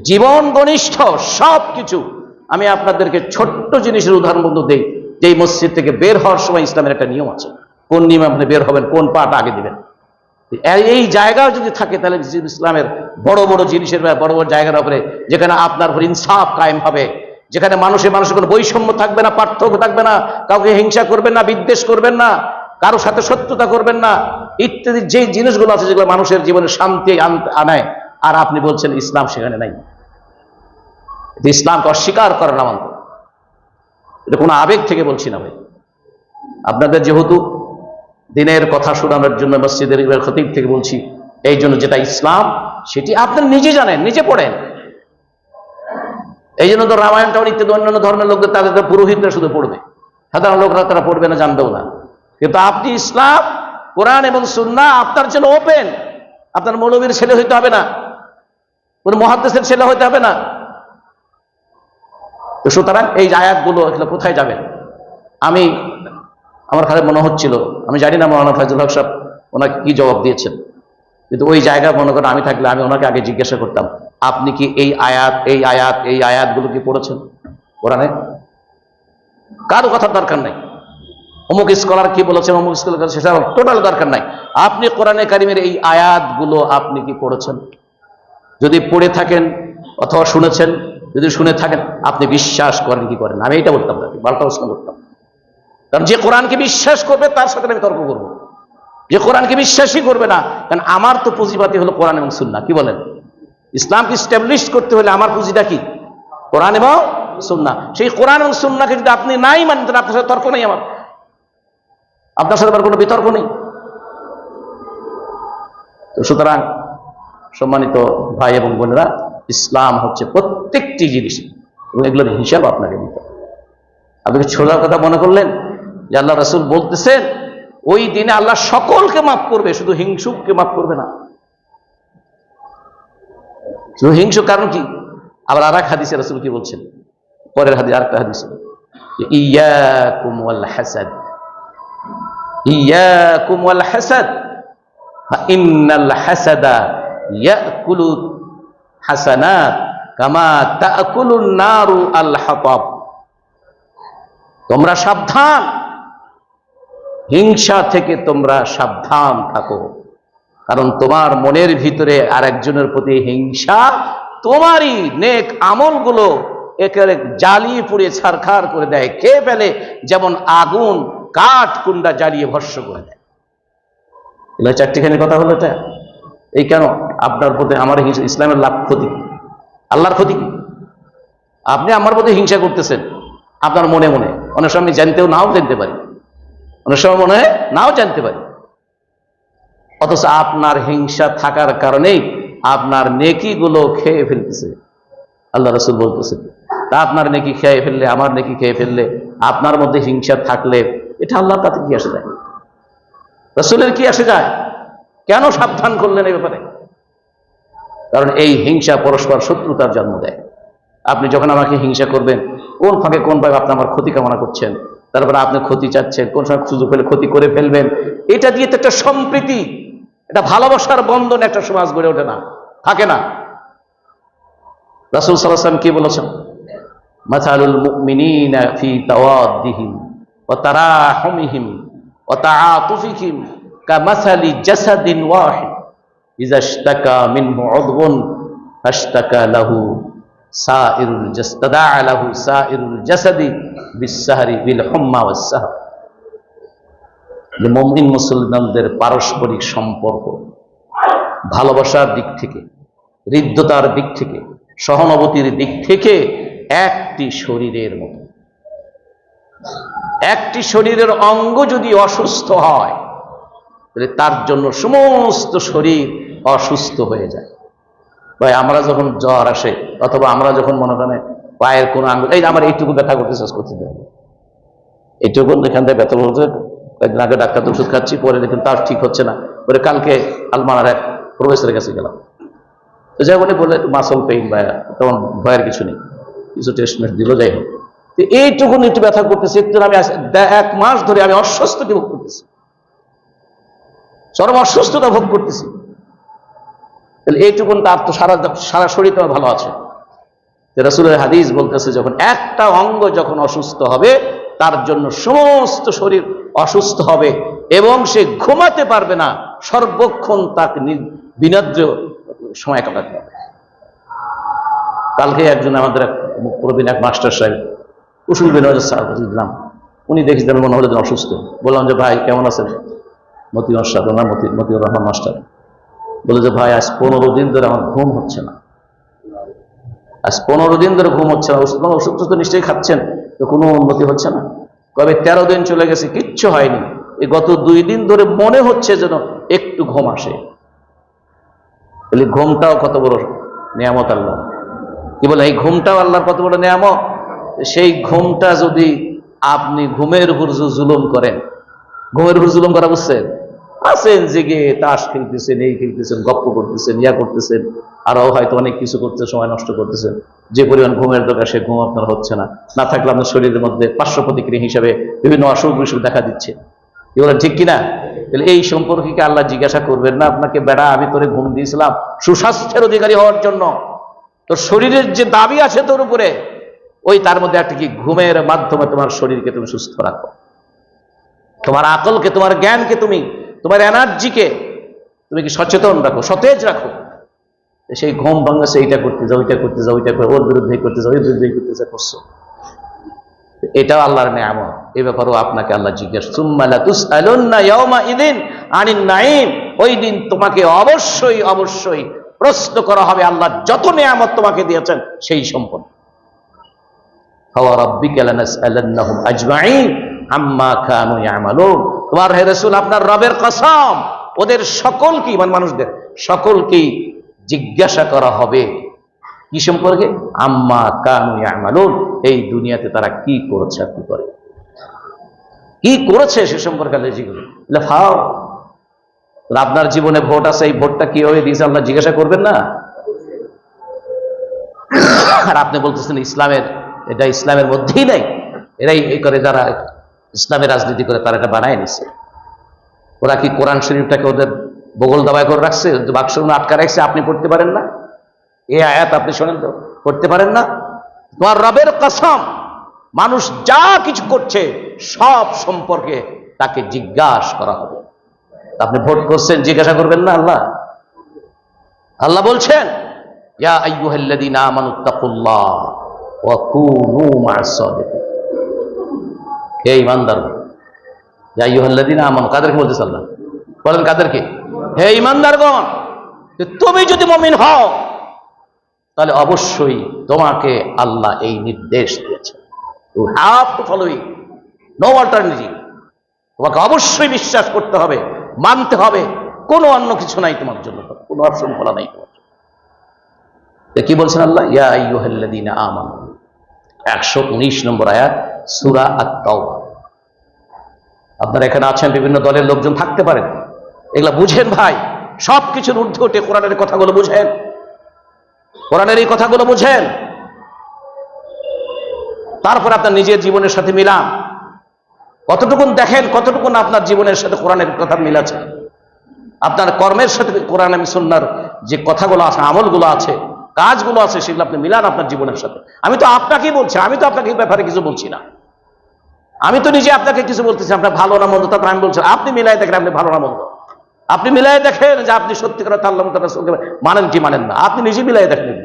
জীবন ঘনিষ্ঠ সবকিছু। আমি আপনাদেরকে ছোট্ট জিনিসের উদাহরণ বন্ধু দেই, যে এই মসজিদ থেকে বের হওয়ার সময় ইসলামের একটা নিয়ম আছে, কোন নিয়মে আপনি বের হবেন, কোন পাটা আগে দিবেন। এই জায়গা যদি থাকে তাহলে ইসলামের বড় বড় জিনিসের, বড় বড় জায়গার উপরে, যেখানে আপনার উপর ইনসাফ কায়েম হবে, যেখানে মানুষের কোনো বৈষম্য থাকবে না, পার্থক্য থাকবে না, কাউকে হিংসা করবেন না, বিদ্বেষ করবেন না, কারো সাথে শত্রুতা করবেন না, ইত্যাদি যে জিনিসগুলো আছে যেগুলো মানুষের জীবনে শান্তি আনায়, আর আপনি বলছেন ইসলাম সেখানে নাই। ইসলামকে অস্বীকার করার নামান্ত, এটা কোনো আবেগ থেকে বলছি না ভাই। আপনাদের যেহেতু দিনের কথা শোনানোর জন্য মসজিদের খতিব থেকে বলছি, এই জন্য যেটা ইসলাম সেটি আপনি নিজে জানেন, নিজে পড়েন। এই জন্য তো রামায়ণটাও ইত্যাদি অন্যান্য ধর্মের লোকদের, তাদের পুরোহিতরা শুধু পড়বে, সাধারণ লোকরা তারা পড়বে না, জানবেও না। কিন্তু আপনি ইসলাম, কোরআন এবং সুন্নাহ আপনার জন্য ওপেন। আপনার মৌলবীর ছেলে হইতে হবে না, কোন মুহাদ্দিসের ছেলে হইতে হবে না। তো সুতরাং এই আয়াতগুলো এগুলো কোথায় যাবেন? আমার খালি মনে হচ্ছিল, আমি জানি না মাওলানা ফয়জুল হক সাহেব ওনাকে কি জবাব দিয়েছেন, কিন্তু ওই জায়গায় মনে করেন আমি থাকলে আমি ওনাকে আগে জিজ্ঞাসা করতাম, আপনি কি এই আয়াতগুলো কি পড়েছেন কোরআনে? কারো কথার দরকার নাই, অমুক স্কলার কি বলেছেন, অমুক স্কলার, সেটা টোটাল দরকার নাই। আপনি কোরআনে কারিমের এই আয়াতগুলো আপনি কি পড়েছেন? যদি পড়ে থাকেন অথবা শুনেছেন, যদি শুনে থাকেন, আপনি বিশ্বাস করেন কি করেন? আমি এটা বলতাম না, পাল্টা প্রশ্ন করতাম। কারণ যে কোরআনকে বিশ্বাস করবে তার সাথে আমি তর্ক করবো, যে কোরআনকে বিশ্বাসই করবে না। কারণ আমার তো পুঁজিবাতি হলো কোরআন এবং সুন্নাহ। কি বলেন? ইসলামকে স্টাবলিশ করতে হলে আমার পুঁজিটা কি? কোরআন এবং সুন্নাহ। সেই কোরআন এবং সুন্নাহকে যদি আপনি নাই মানেন, তাহলে আপনার সাথে তর্ক নেই, আমার আপনার সাথে আমার কোনো বিতর্ক নেই। তো সুতরাং সম্মানিত ভাই এবং বোনেরা, ইসলাম হচ্ছে প্রত্যেকটি জিনিস এবং এগুলোর হিসাব আপনাকে দিতে হবে। আপনি সোজা কথা মনে করলেন যে আল্লাহ রাসূল বলতেছেন ওই দিনে আল্লাহ সকলকে মাফ করবে, শুধু হিংসুককে মাফ করবে না। শুধু হিংসুক কারণ কি? আবার আর এক হাদিসে রাসূল কি বলছেন, পরের হাদিস, আরেকটা হাদিস, ইয়াকুম ওয়াল হাসাদ, ইয়াকুম ওয়াল হাসাদ ইন্নাল হাসাদা ইয়াকুলু হাসানাত কামা তাকুলুন নারু আল হাতাব। তোমরা সাবধান, হিংসা থেকে তোমরা সাবধান থাকো, কারণ তোমার মনের ভিতরে আরেকজনের প্রতি হিংসা তোমারই নেক আমলগুলো একেবারে জ্বালিয়ে পুড়িয়ে ছারখার করে দেয়, খেয়ে ফেলে, যেমন আগুন কাঠ কুন্ডা জ্বালিয়ে ভস্ম করে দেয়। এগুলো চারটিখানি কথা হলো এটা। এই কেন আপনার প্রতি আমার হিংসা? ইসলামের লাভ ক্ষতি, আল্লাহর ক্ষতি কি? আপনি আমার প্রতি হিংসা করতেছেন আপনার মনে মনে, অনেক সময় আমি জানতেও নাও জানতে পারি, অনেক সময় মনে হয় নাও জানতে পারি, অথচ আপনার হিংসা থাকার কারণেই আপনার নেকিগুলো খেয়ে ফেলতেছে। আল্লাহ রাসূল বলতেছে, তা আপনার নেকি খেয়ে ফেললে, আমার নেকি খেয়ে ফেললে, আপনার মধ্যে হিংসা থাকলে এটা আল্লাহ তাতে কি আসে যায়? রাসূলের কি আসে যায়? কেন সাবধান করলেন এই ব্যাপারে? কারণ এই হিংসা পরস্পর শত্রুতার জন্ম দেয়। আপনি যখন আমাকে হিংসা করবেন, কোন ফাঁকে কোন ভাবে আপনি আমার ক্ষতি কামনা করছেন, তারপরে আপনি ক্ষতি চাচ্ছেন, কোন সময় সুযোগ পেলে ক্ষতি করে ফেলবেন, এটা দিয়ে তো একটা সম্প্রীতি, এটা ভালোবাসার বন্ধন একটা সমাজ গড়ে ওঠে না, থাকে না। রাসূল সাল্লাল্লাহু আলাইহি ওয়াসাল্লাম কি বলেছেন? মাসালুল মুমিনিনা ফি তাওয়াদ্দিহিম ওয়া তারাহুমিহিম ওয়া তাআতুফিহিম কামাসালি জাসাদিন ওয়াহিদ ইযা ইশতাকা মিনহু উযবুন ফাশতাকা লাহু সাইরুল জাসাদা লাহু সাইরুল জাসাদি বিসসাহরি বিল হুম্মা ওয়াস সাহর। যে মুমিন মুসলমানদের পারস্পরিক সম্পর্ক ভালোবাসার দিক থেকে, হৃদ্যতার দিক থেকে, সহানুভূতির দিক থেকে একটি শরীরের মতো। একটি শরীরের অঙ্গ যদি অসুস্থ হয়, তাহলে তার জন্য সমস্ত শরীর অসুস্থ হয়ে যায়। ভাই, আমরা যখন জ্বর আসে অথবা আমরা যখন মনে করেন পায়ের কোনো আঙ্গুল, এই আমার এইটুকু ব্যথা করতে শেষ করতে দেবে, এইটুকু এখান থেকে ব্যথা বলতে, কয়েকদিন আগে ডাক্তার ওষুধ খাচ্ছি, পরে দেখুন তার ঠিক হচ্ছে না, পরে কালকে আলমানার এক প্রফেসরের কাছে গেলাম, তো যাই উনি বললে মাসল পেইন, বা তেমন ভয়ের কিছু নেই, কিছু টেস্ট মেস্ট দিল, যাই হোক। তো এইটুকু একটু ব্যথা করতেছে, একটু আমি 1 মাস ধরে আমি অস্বস্তি ভোগ করতেছি, চরম অসুস্থতা ভোগ করতেছি। তাহলে এইটুকুন তার তো সারা শরীর তো ভালো আছে। রাসূলের হাদিস বলতেছে, যখন একটা অঙ্গ যখন অসুস্থ হবে, তার জন্য সমস্ত শরীর অসুস্থ হবে এবং সে ঘুমাতে পারবে না, সর্বক্ষণ তাকে বিনাদ্র সময় কাটাতে হবে। কালকে একজন আমাদের প্রবীণ এক মাস্টার সাহেব, কুশল বিনয় দিলাম, উনি দেখি মনে হলো অসুস্থ। বললাম যে ভাই কেমন আছেন? মতিউর সাহেব, ওনার মতিউর রহমান মাস্টার বলে যে ভাই আজ 15 দিন ধরে আমার ঘুম হচ্ছে না, আজ 15 দিন ধরে ঘুম হচ্ছে না। ওষুধ তো নিশ্চয়ই খাচ্ছেন, তো কোনো উন্নতি হচ্ছে না। কবে 13 দিন চলে গেছে, কিচ্ছু হয়নি, এই গত 2 দিন ধরে মনে হচ্ছে যেন একটু ঘুম আসে। তাহলে ঘুমটাও কত বড় নিয়ামত আল্লাহ। কি বলে, এই ঘুমটাও আল্লাহর কত বড় নিয়ামত। সেই ঘুমটা যদি আপনি ঘুমের উপর জুলুম করেন, ঘুমের উপর জুলুম করা বুঝছেন, আছেন জেগে তাস খেলতেছেন, এই খেলতেছেন, গপ্প করতেছেন, ইয়া করতেছেন, আরো হয়তো অনেক কিছু করতে সময় নষ্ট করতেছেন, যে পরিমাণ ঘুমের দরকার সে ঘুম আপনার হচ্ছে না, না থাকলে আপনার শরীরের মধ্যে পার্শ্ব প্রতিক্রিয়া হিসাবে বিভিন্ন অসুখ বিসুখ দেখা দিচ্ছে। কি বলেন, ঠিক কিনা? তাহলে এই সম্পর্কে কি আল্লাহ জিজ্ঞাসা করবেন না আপনাকে, বেড়া আমি তোরে ঘুম দিয়েছিলাম সুস্বাস্থ্যের অধিকারী হওয়ার জন্য, তোর শরীরের যে দাবি আছে তোর উপরে, ওই তার মধ্যে একটা কি ঘুমের মাধ্যমে তোমার শরীরকে তুমি সুস্থ রাখো, তোমার আকলকে, তোমার জ্ঞানকে, তুমি তোমার এনার্জিকে তুমি কি সচেতন রাখো, সতেজ রাখো। সেই ঘুম ভাঙছে, এইটা করতে যাও, ওইটা করতে যাও, ওইটা করে ওর বিরুদ্ধে করতে যাও, ওই বিরুদ্ধে করতে যা করছো। এটাও আল্লাহর নেয়ামত, এই ব্যাপারেও আপনাকে আল্লাহ জিজ্ঞাসা, সুম্মা লাতুসআলুন্না ইয়াওমা ইযিন আনিন নাঈম, ওই দিন তোমাকে অবশ্যই অবশ্যই প্রশ্ন করা হবে আল্লাহ যত নেয়ামত তোমাকে দিয়েছেন সেই সম্পর্কে। ওয়া রাব্বিকা লানাসআলান্নাহুম আজমাইন আম্মা কানু ইয়ামালুন, তোমার হে রাসূল আপনার রবের কসম, ওদের সকলকেই, মানে মানুষদের সকলকেই জিজ্ঞাসা করা হবে কি সম্পর্কে? আম্মা কানু ইয়ামালুন, এই দুনিয়াতে তারা কি করেছে, কি করে, কি করেছে সে সম্পর্কে আল্লাহ জিজ্ঞাসা। লাফাও, আপনার জীবনে ভোট আছে, এই ভোটটা কি হয়ে দিয়েছে আল্লাহ জিজ্ঞাসা করবেন না? আর আপনি বলতেছেন ইসলামের, এটা ইসলামের মধ্যেই নাই, এরাই এই করে, যারা ইসলামের রাজনীতি করে তারা এটা বানায় নিছে। ওরা কি কোরআন শরীফটাকে ওদের বগল দাবায় করে রাখছে, বাক্স আটকা রাখছে, আপনি পড়তে পারেন না? এই আয়াত আপনি শোনেন তো, পড়তে পারেন না? তোমার রবের কসম, মানুষ যা কিছু করছে সব সম্পর্কে তাকে জিজ্ঞাসা করা হবে। আপনি ভোট করছেন, জিজ্ঞাসা করবেন না আল্লাহ? আল্লাহ বলছেন, ইয়া আইয়ুহাল্লাযীনা আমানুত্তাকুল্লাহ ওয়া কুনু মা'আস সাদিকিন, হে ঈমানদার, ইয়া আইয়ুহাল্লাযীনা আমানু, কাদেরকে বলতেছে আল্লাহ? বলেন কাদেরকে? হে ঈমানদারগণ, তুমি যদি মুমিন হও তাহলে অবশ্যই তোমাকে আল্লাহ এই নির্দেশ দিয়েছে, you have to follow it, no alternative, তোমাকে অবশ্যই বিশ্বাস করতে হবে, মানতে হবে, কোনো অন্য কিছু নাই তোমার জন্য, কোনো অপশন খোলা নাই তোমার জন্য। কি বলছেন আল্লাহ? ইয়া আইয়ুহাল্লাযীনা আমানু, 119 নম্বর আয়াত সূরা আত-তাওবা। আপনারা এখানে আছেন, বিভিন্ন দলের লোকজন থাকতে পারেন, এগুলা বুঝেন ভাই, সবকিছুর ঊর্ধ্বে উঠে কোরআনের কথাগুলো বুঝেন, কোরআনের এই কথাগুলো বুঝেন, তারপর আপনার নিজের জীবনের সাথে মিলান, কতটুকুন দেখেন কতটুকুন আপনার জীবনের সাথে কোরআনের কথা মিল আছে, আপনার কর্মের সাথে কোরআন এবং সুন্নাহর যে কথাগুলো আছে, আমলগুলো আছে, কাজগুলো আছে, সেগুলো আপনি মিলান আপনার জীবনের সাথে। আমি তো আপনাকেই বলছি, আমি তো আপনাকে এই ব্যাপারে কিছু বলছি না, আমি তো নিজে আপনাকে কিছু বলতেছি, আপনার ভালো না মন্দ তারপর আমি বলছি, আপনি মিলাই দেখেন আপনি ভালো না মন্দ, আপনি মিলাই দেখেন যে আপনি সত্যিকার আল্লাহ রাসূলকে মানেন কি মানেন না, আপনি নিজে মিলাই দেখেন।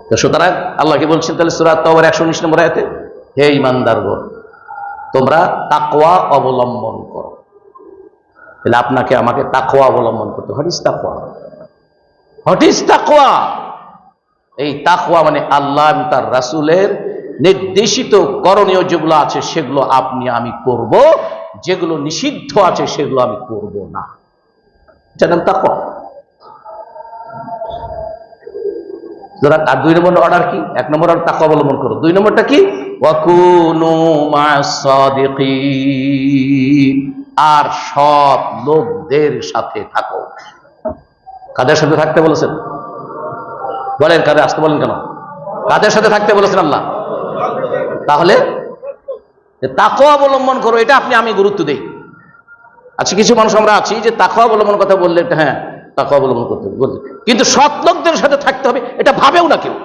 তো সুতরাং আল্লাহ কি বলছেন তাহলে সূরা আত-তাওবার 119 নম্বর আয়াতে, হে ঈমানদারগণ তোমরা তাকওয়া অবলম্বন করো। তাহলে আপনাকে আমাকে তাকওয়া অবলম্বন করতে, হোয়াট ইজ তাকওয়া? হোয়াট ইজ তাকওয়া? এই তাকওয়া মানে আল্লাহ এবং তার রাসূলের নির্দেশিত করণীয় যেগুলো আছে সেগুলো আপনি আমি করব, যেগুলো নিষিদ্ধ আছে সেগুলো আমি করব না, এটার নাম তাকওয়া। আর 2 নম্বর অর্ডার কি? 1 নম্বর অর্ডার তাকওয়া অবলম্বন করো, 2 নম্বরটা কি? ওয়া কুনু মা'আস সাদিকিন, আর সৎ লোকদের সাথে থাকো। কাদের সাথে থাকতে বলেছেন? বলেন কাদের, আসতে বলেন কেন? কাদের সাথে থাকতে বলেছেন আল্লাহ? তাহলে তাকওয়া অবলম্বন করো, এটা আপনি আমি গুরুত্ব দেই। আচ্ছা, কিছু মানুষ আমরা আছি যে তাকওয়া অবলম্বন কথা বললে হ্যাঁ তাকওয়া অবলম্বন করতে বলতে, কিন্তু সৎ লোকদের সাথে থাকতে হবে এটা ভাবেও না কেউ,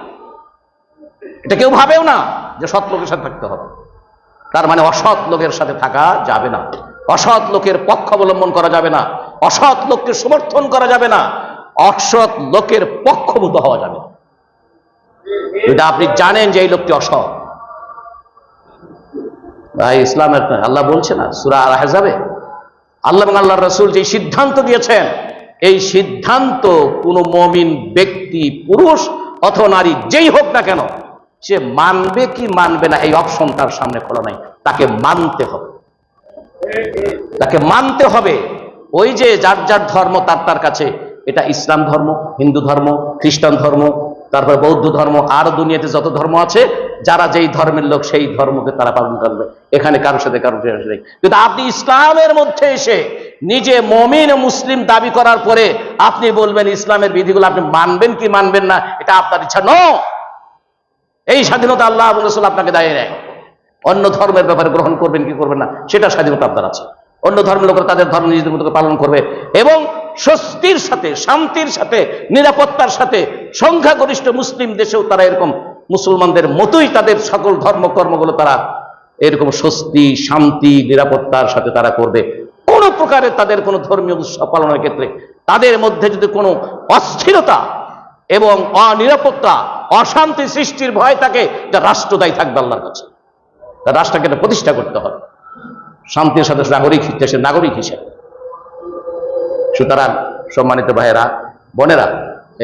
এটা কেউ ভাবেও না যে সৎ লোকের সাথে থাকতে হবে। তার মানে অসৎ লোকের সাথে থাকা যাবে না, অসৎ লোকের পক্ষ অবলম্বন করা যাবে না, অসৎ লোককে সমর্থন করা যাবে না, অসৎ লোকের পক্ষভূত হওয়া যাবে না। এটা আপনি জানেন যে এই লোকটি অসৎ, ভাই ইসলামের আল্লাহ বলছে না সূরা আল-আহজাবে, আল্লাহ এবং আল্লাহর রাসূল যে সিদ্ধান্ত দিয়েছেন, এই সিদ্ধান্ত কোন মুমিন ব্যক্তি, পুরুষ অথবা নারী যেই হোক না কেন, সে মানবে কি মানবে না এই অপশন তার সামনে খোলা নাই, তাকে মানতে হবে, তাকে মানতে হবে। ওই যে যার যার ধর্ম তার তার কাছে, এটা ইসলাম ধর্ম, হিন্দু ধর্ম, খ্রিস্টান ধর্ম, তারপর বৌদ্ধ ধর্ম, আর দুনিয়াতে যত ধর্ম আছে, যারা যেই ধর্মের লোক সেই ধর্মকে তারা পালন করবে, এখানে কারোর সাথে কারোর নেই। কিন্তু আপনি ইসলামের মধ্যে এসে নিজে মুমিন ও মুসলিম দাবি করার পরে আপনি বলবেন ইসলামের বিধিগুলো আপনি মানবেন কি মানবেন না, এটা আপনার ইচ্ছা। নো, এই স্বাধীনতা আল্লাহ এবং রাসূল আপনাকে দেয় নাই। অন্য ধর্মের ব্যাপারে গ্রহণ করবেন কি করবেন না সেটা স্বাধীনতা আপনার আছে। অন্য ধর্মের লোকেরা তাদের ধর্ম নিজেদের মতো পালন করবে এবং স্বস্তির সাথে, শান্তির সাথে, নিরাপত্তার সাথে, সংখ্যাগরিষ্ঠ মুসলিম দেশেও তারা এরকম মুসলমানদের মতোই তাদের সকল ধর্মকর্মগুলো তারা এরকম স্বস্তি, শান্তি, নিরাপত্তার সাথে তারা করবে। কোন প্রকারে তাদের কোনো ধর্মীয় উৎসব পালনের ক্ষেত্রে তাদের মধ্যে যদি কোনো অস্থিরতা এবং অনিরাপত্তা, অশান্তি সৃষ্টির ভয় থাকে, যা রাষ্ট্র দায়ী থাকবে আল্লাহর কাছে। রাষ্ট্রকে এটা প্রতিষ্ঠা করতে হবে শান্তির সাথে নাগরিক হিসেবে। সুতরাং সম্মানিত ভাইয়েরা, বোনেরা,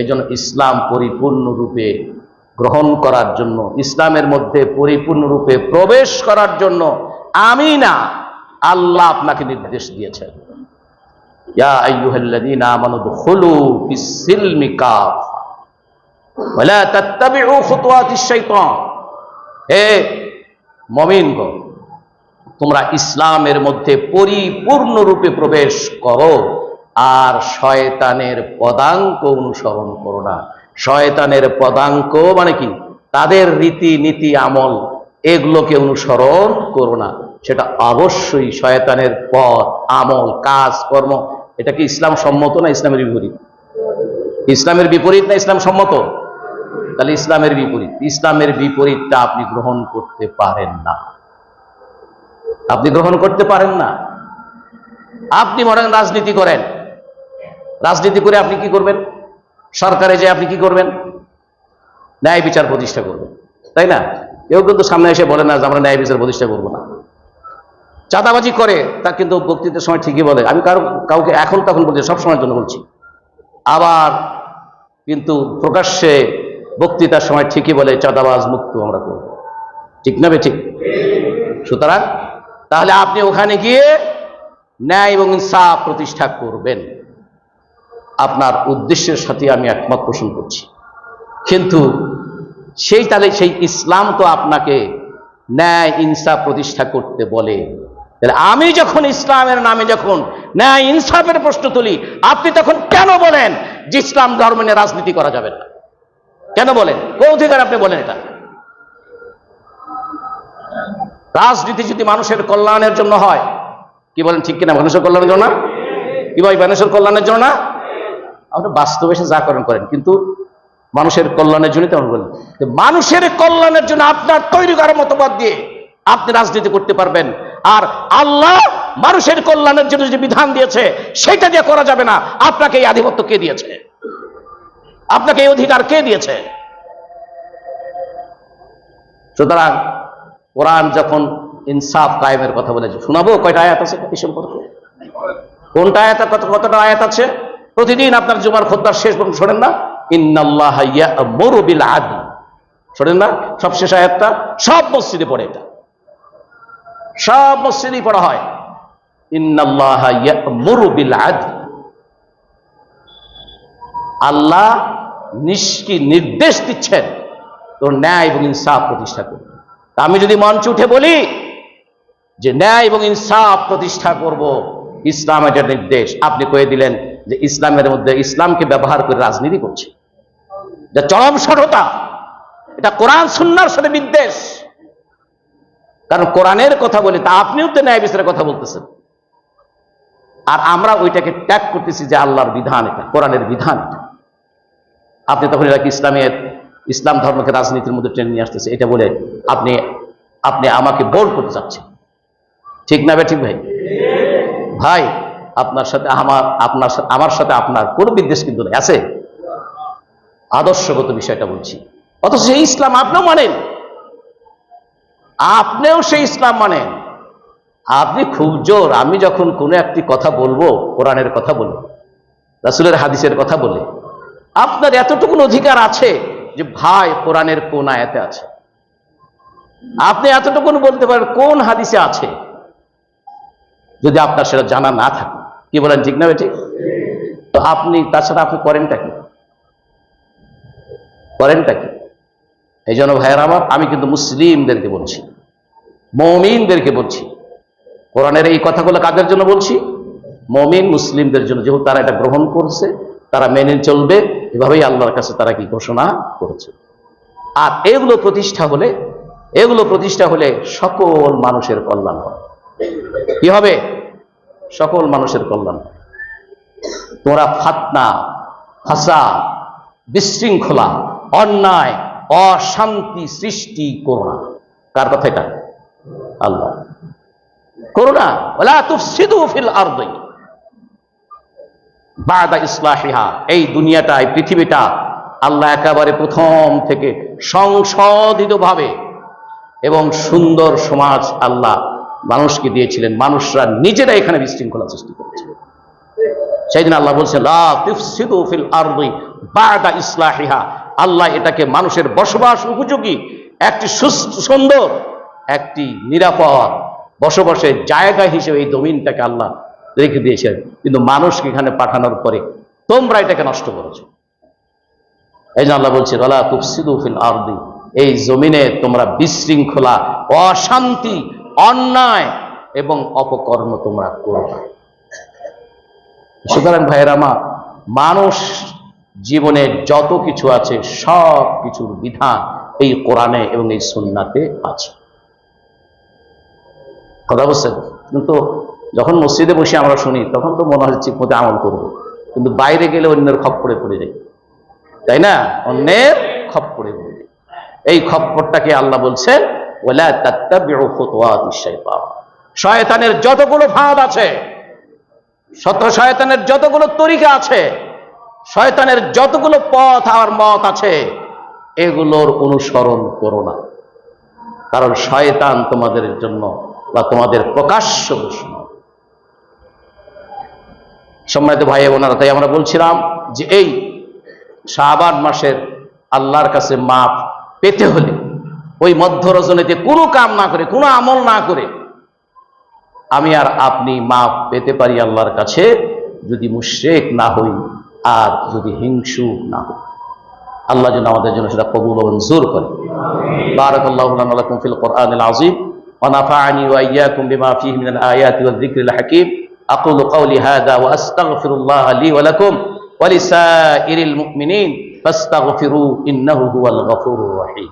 এই জন্য ইসলাম পরিপূর্ণরূপে গ্রহণ করার জন্য, ইসলামের মধ্যে পরিপূর্ণরূপে প্রবেশ করার জন্য আমি না, আল্লাহ আপনাকে নির্দেশ দিয়েছেন। ইয়া আইয়ুহাল্লাযীনা আমানু দুখুলু ফিস-সিলমি কাফা ওয়া লা তাত্তাবিউ খুতুওয়াতিশ শাইতান। হে মুমিনগণ, তোমরা ইসলামের মধ্যে পরিপূর্ণরূপে প্রবেশ করো আর শয়তানের পদাঙ্ক অনুসরণ করো না। শয়তানের পদাঙ্ক মানে কি? তাদের রীতি নীতি আমল, এগুলোকে অনুসরণ করো না। সেটা অবশ্যই শয়তানের পথ, আমল, কাজ, কর্ম। এটা কি ইসলাম সম্মত না ইসলামের বিপরীত? ইসলামের বিপরীত না ইসলাম সম্মত? তাহলে ইসলামের বিপরীত। ইসলামের বিপরীতটা আপনি গ্রহণ করতে পারেন না। আপনি গ্রহণ করতে পারেন না। আপনি মনে করেন রাজনীতি করেন, রাজনীতি করে আপনি কি করবেন? সরকারে যে আপনি কি করবেন? ন্যায় বিচার প্রতিষ্ঠা করবেন, তাই না? কেউ কিন্তু সামনে এসে বলে না যে আমরা ন্যায় বিচার প্রতিষ্ঠা করবো না। চাঁদাবাজি করে তা কিন্তু বক্তৃতার সময় ঠিকই বলে। আমি কাউকে এখন তখন বলছি, সবসময়ের জন্য বলছি। আবার কিন্তু প্রকাশ্যে বক্তৃতার সময় ঠিকই বলে চাঁদাবাজ মুক্ত আমরা করব। ঠিক না বে ঠিক? সুতরাং তাহলে আপনি ওখানে গিয়ে ন্যায় এবং ইনসাফ প্রতিষ্ঠা করবেন, আপনার উদ্দেশ্যের সাথে আমি একমত পোষণ করছি। কিন্তু তাহলে সেই ইসলাম তো আপনাকে ন্যায় ইনসাফ প্রতিষ্ঠা করতে বলে। আমি যখন ইসলামের নামে যখন ন্যায় ইনসাফের প্রশ্ন তুলি, আপনি তখন কেন বলেন যে ইসলাম ধর্ম নিয়ে রাজনীতি করা যাবে না? কেন বলেন? কোন অধিকার আপনি বলেন এটা? রাজনীতি যদি মানুষের কল্যাণের জন্য হয়, কি বলেন ঠিক কিনা? মানুষের কল্যাণের জন্য না? কি ভাই, মানুষের কল্যাণের জন্য না? আপনি বাস্তবে এসে যা করেন করেন, কিন্তু মানুষের কল্যাণের জন্য তেমন বলেন। মানুষের কল্যাণের জন্য আপনার তৈরি করার মতবাদ দিয়ে আপনি রাজনীতি করতে পারবেন, আর আল্লাহ মানুষের কল্যাণের জন্য যে বিধান দিয়েছে সেটা দিয়ে করা যাবে না। আপনাকে এই আধিপত্য কে দিয়েছে? আপনাকে এই অধিকার কে দিয়েছে? সুতরাং কোরআন যখন ইনসাফ কায়েমের কথা বলেছে, শোনাবো কয়টা আয়াত আছে এই সম্পর্কে? কোনটা আয়াত, কতটা আয়াত আছে? প্রতিদিন আপনার জুমার খুতবার শেষ পর্যন্ত শোনেন না? ইন্নাল্লাহা ইয়া'মুরু বিল আদল, শোনেন না? সবশেষ আয়াতটা সব মসজিদে পড়ে, এটা সব মসজিদেই পড়া হয়। ইন্নাল্লাহা ইয়া'মুরু বিল আদল, আল্লাহ নির্দেশ দিচ্ছেন তো ন্যায় এবং ইনসাফ প্রতিষ্ঠা করুন। আমি যদি মঞ্চে উঠে বলি যে ন্যায় এবং ইনসাফ প্রতিষ্ঠা করব, ইসলাম এটার নির্দেশ, আপনি কয়ে দিলেন যে ইসলামের মধ্যে ইসলামকে ব্যবহার করে রাজনীতি করছে, যা চরম সঠতা। এটা কোরআন সুন্নাহর সাথে বিদ্বেষ। কারণ কোরআনের কথা বলি, তা আপনিও তো ন্যায় বিচারের কথা বলতেছেন, আর আমরা ওইটাকে ত্যাগ করতেছি যে আল্লাহর বিধান, এটা কোরআনের বিধান। এটা আপনি তখন এটাকে ইসলাম ধর্মকে রাজনীতির মধ্যে টেনে নিয়ে আসতেছে, এটা বলে আপনি আমাকে বোল্ড করতে চাচ্ছেন। ঠিক না ঠিক ভাই? ভাই, আপনার সাথে আমার সাথে আপনার কোনো বিদ্বেষ কিন্তু নেই, আছে আদর্শগত বিষয়টা বলছি। অথচ সেই ইসলাম আপনিও মানেন, আপনিও সেই ইসলাম মানেন। আপনি খুব জোর, আমি যখন কোনো একটি কথা বলবো, কোরআনের কথা বলি, রাসূলের হাদিসের কথা বলি, আপনার এতটুকু অধিকার আছে যে ভাই কোরআনের কোন আয়াতে আছে। আপনি এতটুকু বলতে পারেন কোন হাদিসে আছে, যদি আপনার সেটা জানা না থাকে। কি বলেন, ঠিক না ঠিক? তো আপনি তাছাড়া আপনি করেনটা কি? এই জন্য ভাইয়েরা আমার, আমি কিন্তু মুসলিমদেরকে বলছি, মুমিনদেরকে বলছি, কোরআনের এই কথাগুলো কাদের জন্য বলছি? মুমিন মুসলিমদের জন্য। যেহেতু তারা এটা গ্রহণ করছে, তারা মেনে চলবে, এভাবেই আল্লাহর কাছে তারা কি ঘোষণা করেছে। আর এগুলো প্রতিষ্ঠা হলে সকল মানুষের কল্যাণ হবে। কি হবে? সকল মানুষের কল্যাণ হবে। তোমরা ফাতনা, ফাসাদ, বিশৃঙ্খলা, অন্যায়, অশান্তি সৃষ্টি করো না। কার কথা এটা? আল্লাহ। করো না। ওয়ালা তুফসিদু ফিল আরদি, বাদা ইসলাহিহা, এই দুনিয়াটা, এই পৃথিবীটা আল্লাহ একেবারে প্রথম থেকে সংশোধিতভাবে এবং সুন্দর সমাজ আল্লাহ মানুষকে দিয়েছিলেন। মানুষরা নিজেরা এখানে বিশৃঙ্খলা সৃষ্টি করেছে। সেই দিন আল্লাহ বলছেন লা তুফসিদু ফিল আরদি বাদা ইসলাহিহা, আল্লাহ এটাকে মানুষের বসবাস উপযোগী একটি সুন্দর, একটি নিরাপদ বসবাসের জায়গা হিসেবে এই জমিনটাকে আল্লাহ রেখে দিয়েছেন। কিন্তু মানুষকে এখানে পাঠানোর পরে তোমরা এটাকে নষ্ট করেছো। এই জন্য আল্লাহ বলছে ওয়ালা তুফসিদু ফিল আরদি, এই জমিনে তোমরা বিশৃঙ্খলা, অশান্তি, অন্যায় এবং অপকর্ম তোমরা করো না। সুতরাং ভাইয়েরা আমার, মানুষ জীবনে যত কিছু আছে সব কিছুর বিধান এই কোরআনে এবং এই সুন্নাতে আছে। কথা বলছেন? কিন্তু যখন মসজিদে বসে আমরা শুনি তখন তো মনে হয় ঠিক মতো আমল করবো, কিন্তু বাইরে গেলে অন্যের খপ্পরে পড়ে যাই, তাই না? অন্যের খপ্পরে পড়ে যাই। এই খপ্পরটাকে আল্লাহ বলছেন ওয়ালা তাত্তাবিউ খুতুওয়াতিশ শাইতান, শয়তানের যতগুলো ফাঁদ আছে, শয়তানের যতগুলো তরিকা আছে, শয়তানের যতগুলো পথ আর মত আছে, এগুলোর অনুসরণ করো না। কারণ শয়তান তোমাদের জন্য বা তোমাদের প্রকাশ্য দুশমন। সম্মানিত ভাই বোনেরা, তাই আমরা বলছিলাম যে এই শাবান মাসের আল্লাহর কাছে মাপ পেতে হলে ওই মধ্য রজনীতে কোনো কাম না করে, কোনো আমল না করে আমি আর আপনি মাপ পেতে পারি আল্লাহর কাছে যদি মুশরিক না হই আর যদি হিংসু না হই। আল্লাহ যেন আমাদের জন্য সেটা কবুল ও মঞ্জুর করে। বারাকাল্লাহু লানা ওয়া লাকুম ফিল কোরআনিল আযীম ওয়া নাফা'আনি ওয়া ইয়্যাকুম বিমা ফীহি মিনাল আয়াতি ওয়ায যিকরিল হাকীম। আকুলু কওলি হাযা ওয়া আস্তাগফিরুল্লাহ লি ওয়া লাকুম ওয়া লিসাইরিল মুমিনিন ফাস্তাগফিরু ইন্নাহু হুয়াল গফুরুর রহিম।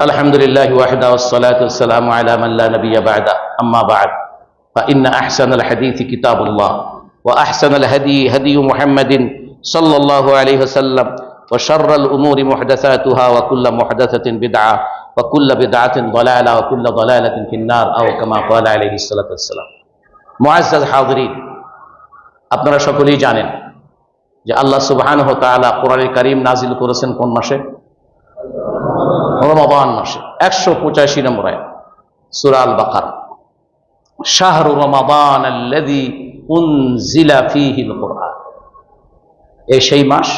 আলহামদুলিল্লাহি ওয়াহদা ওয়াসসালাতু ওয়াসসালামু আলা মান লা নাবিয়্যা বা'দা, আম্মা বা'দ, ফাইন্না আহসানাল হাদীসি কিতাবুল্লাহ ওয়া আহসানাল হাদী হাদিয়ু মুহাম্মাদিন সাল্লাল্লাহু আলাইহি ওয়াসাল্লাম ওয়া শাররাল উমুরি মুহদাসাতুহা ওয়া কুল্লু মুহদাসাতিন বিদআহ ওয়া কুল্লু বিদআতিন দালালাহ ওয়া কুল্লু দালালাতিন ফিন-নার আও কামা ক্বালা আলাইহিস সালাতু ওয়াসসালাম। মুআজ্জাজ হাযিরিন, আপনারা সকলেই জানেন যে আল্লাহ সুবহানাহু ওয়া তাআলা কোরআনুল কারীম নাযিল করেছেন কোন মাসে? রমাদান মাসে। 185 নম্বর আয়াত সূরা আল বাকারা, শাহরু রমাদান আল্লাযী উনজিলা ফীহিল কুরআন। এই সেই মাস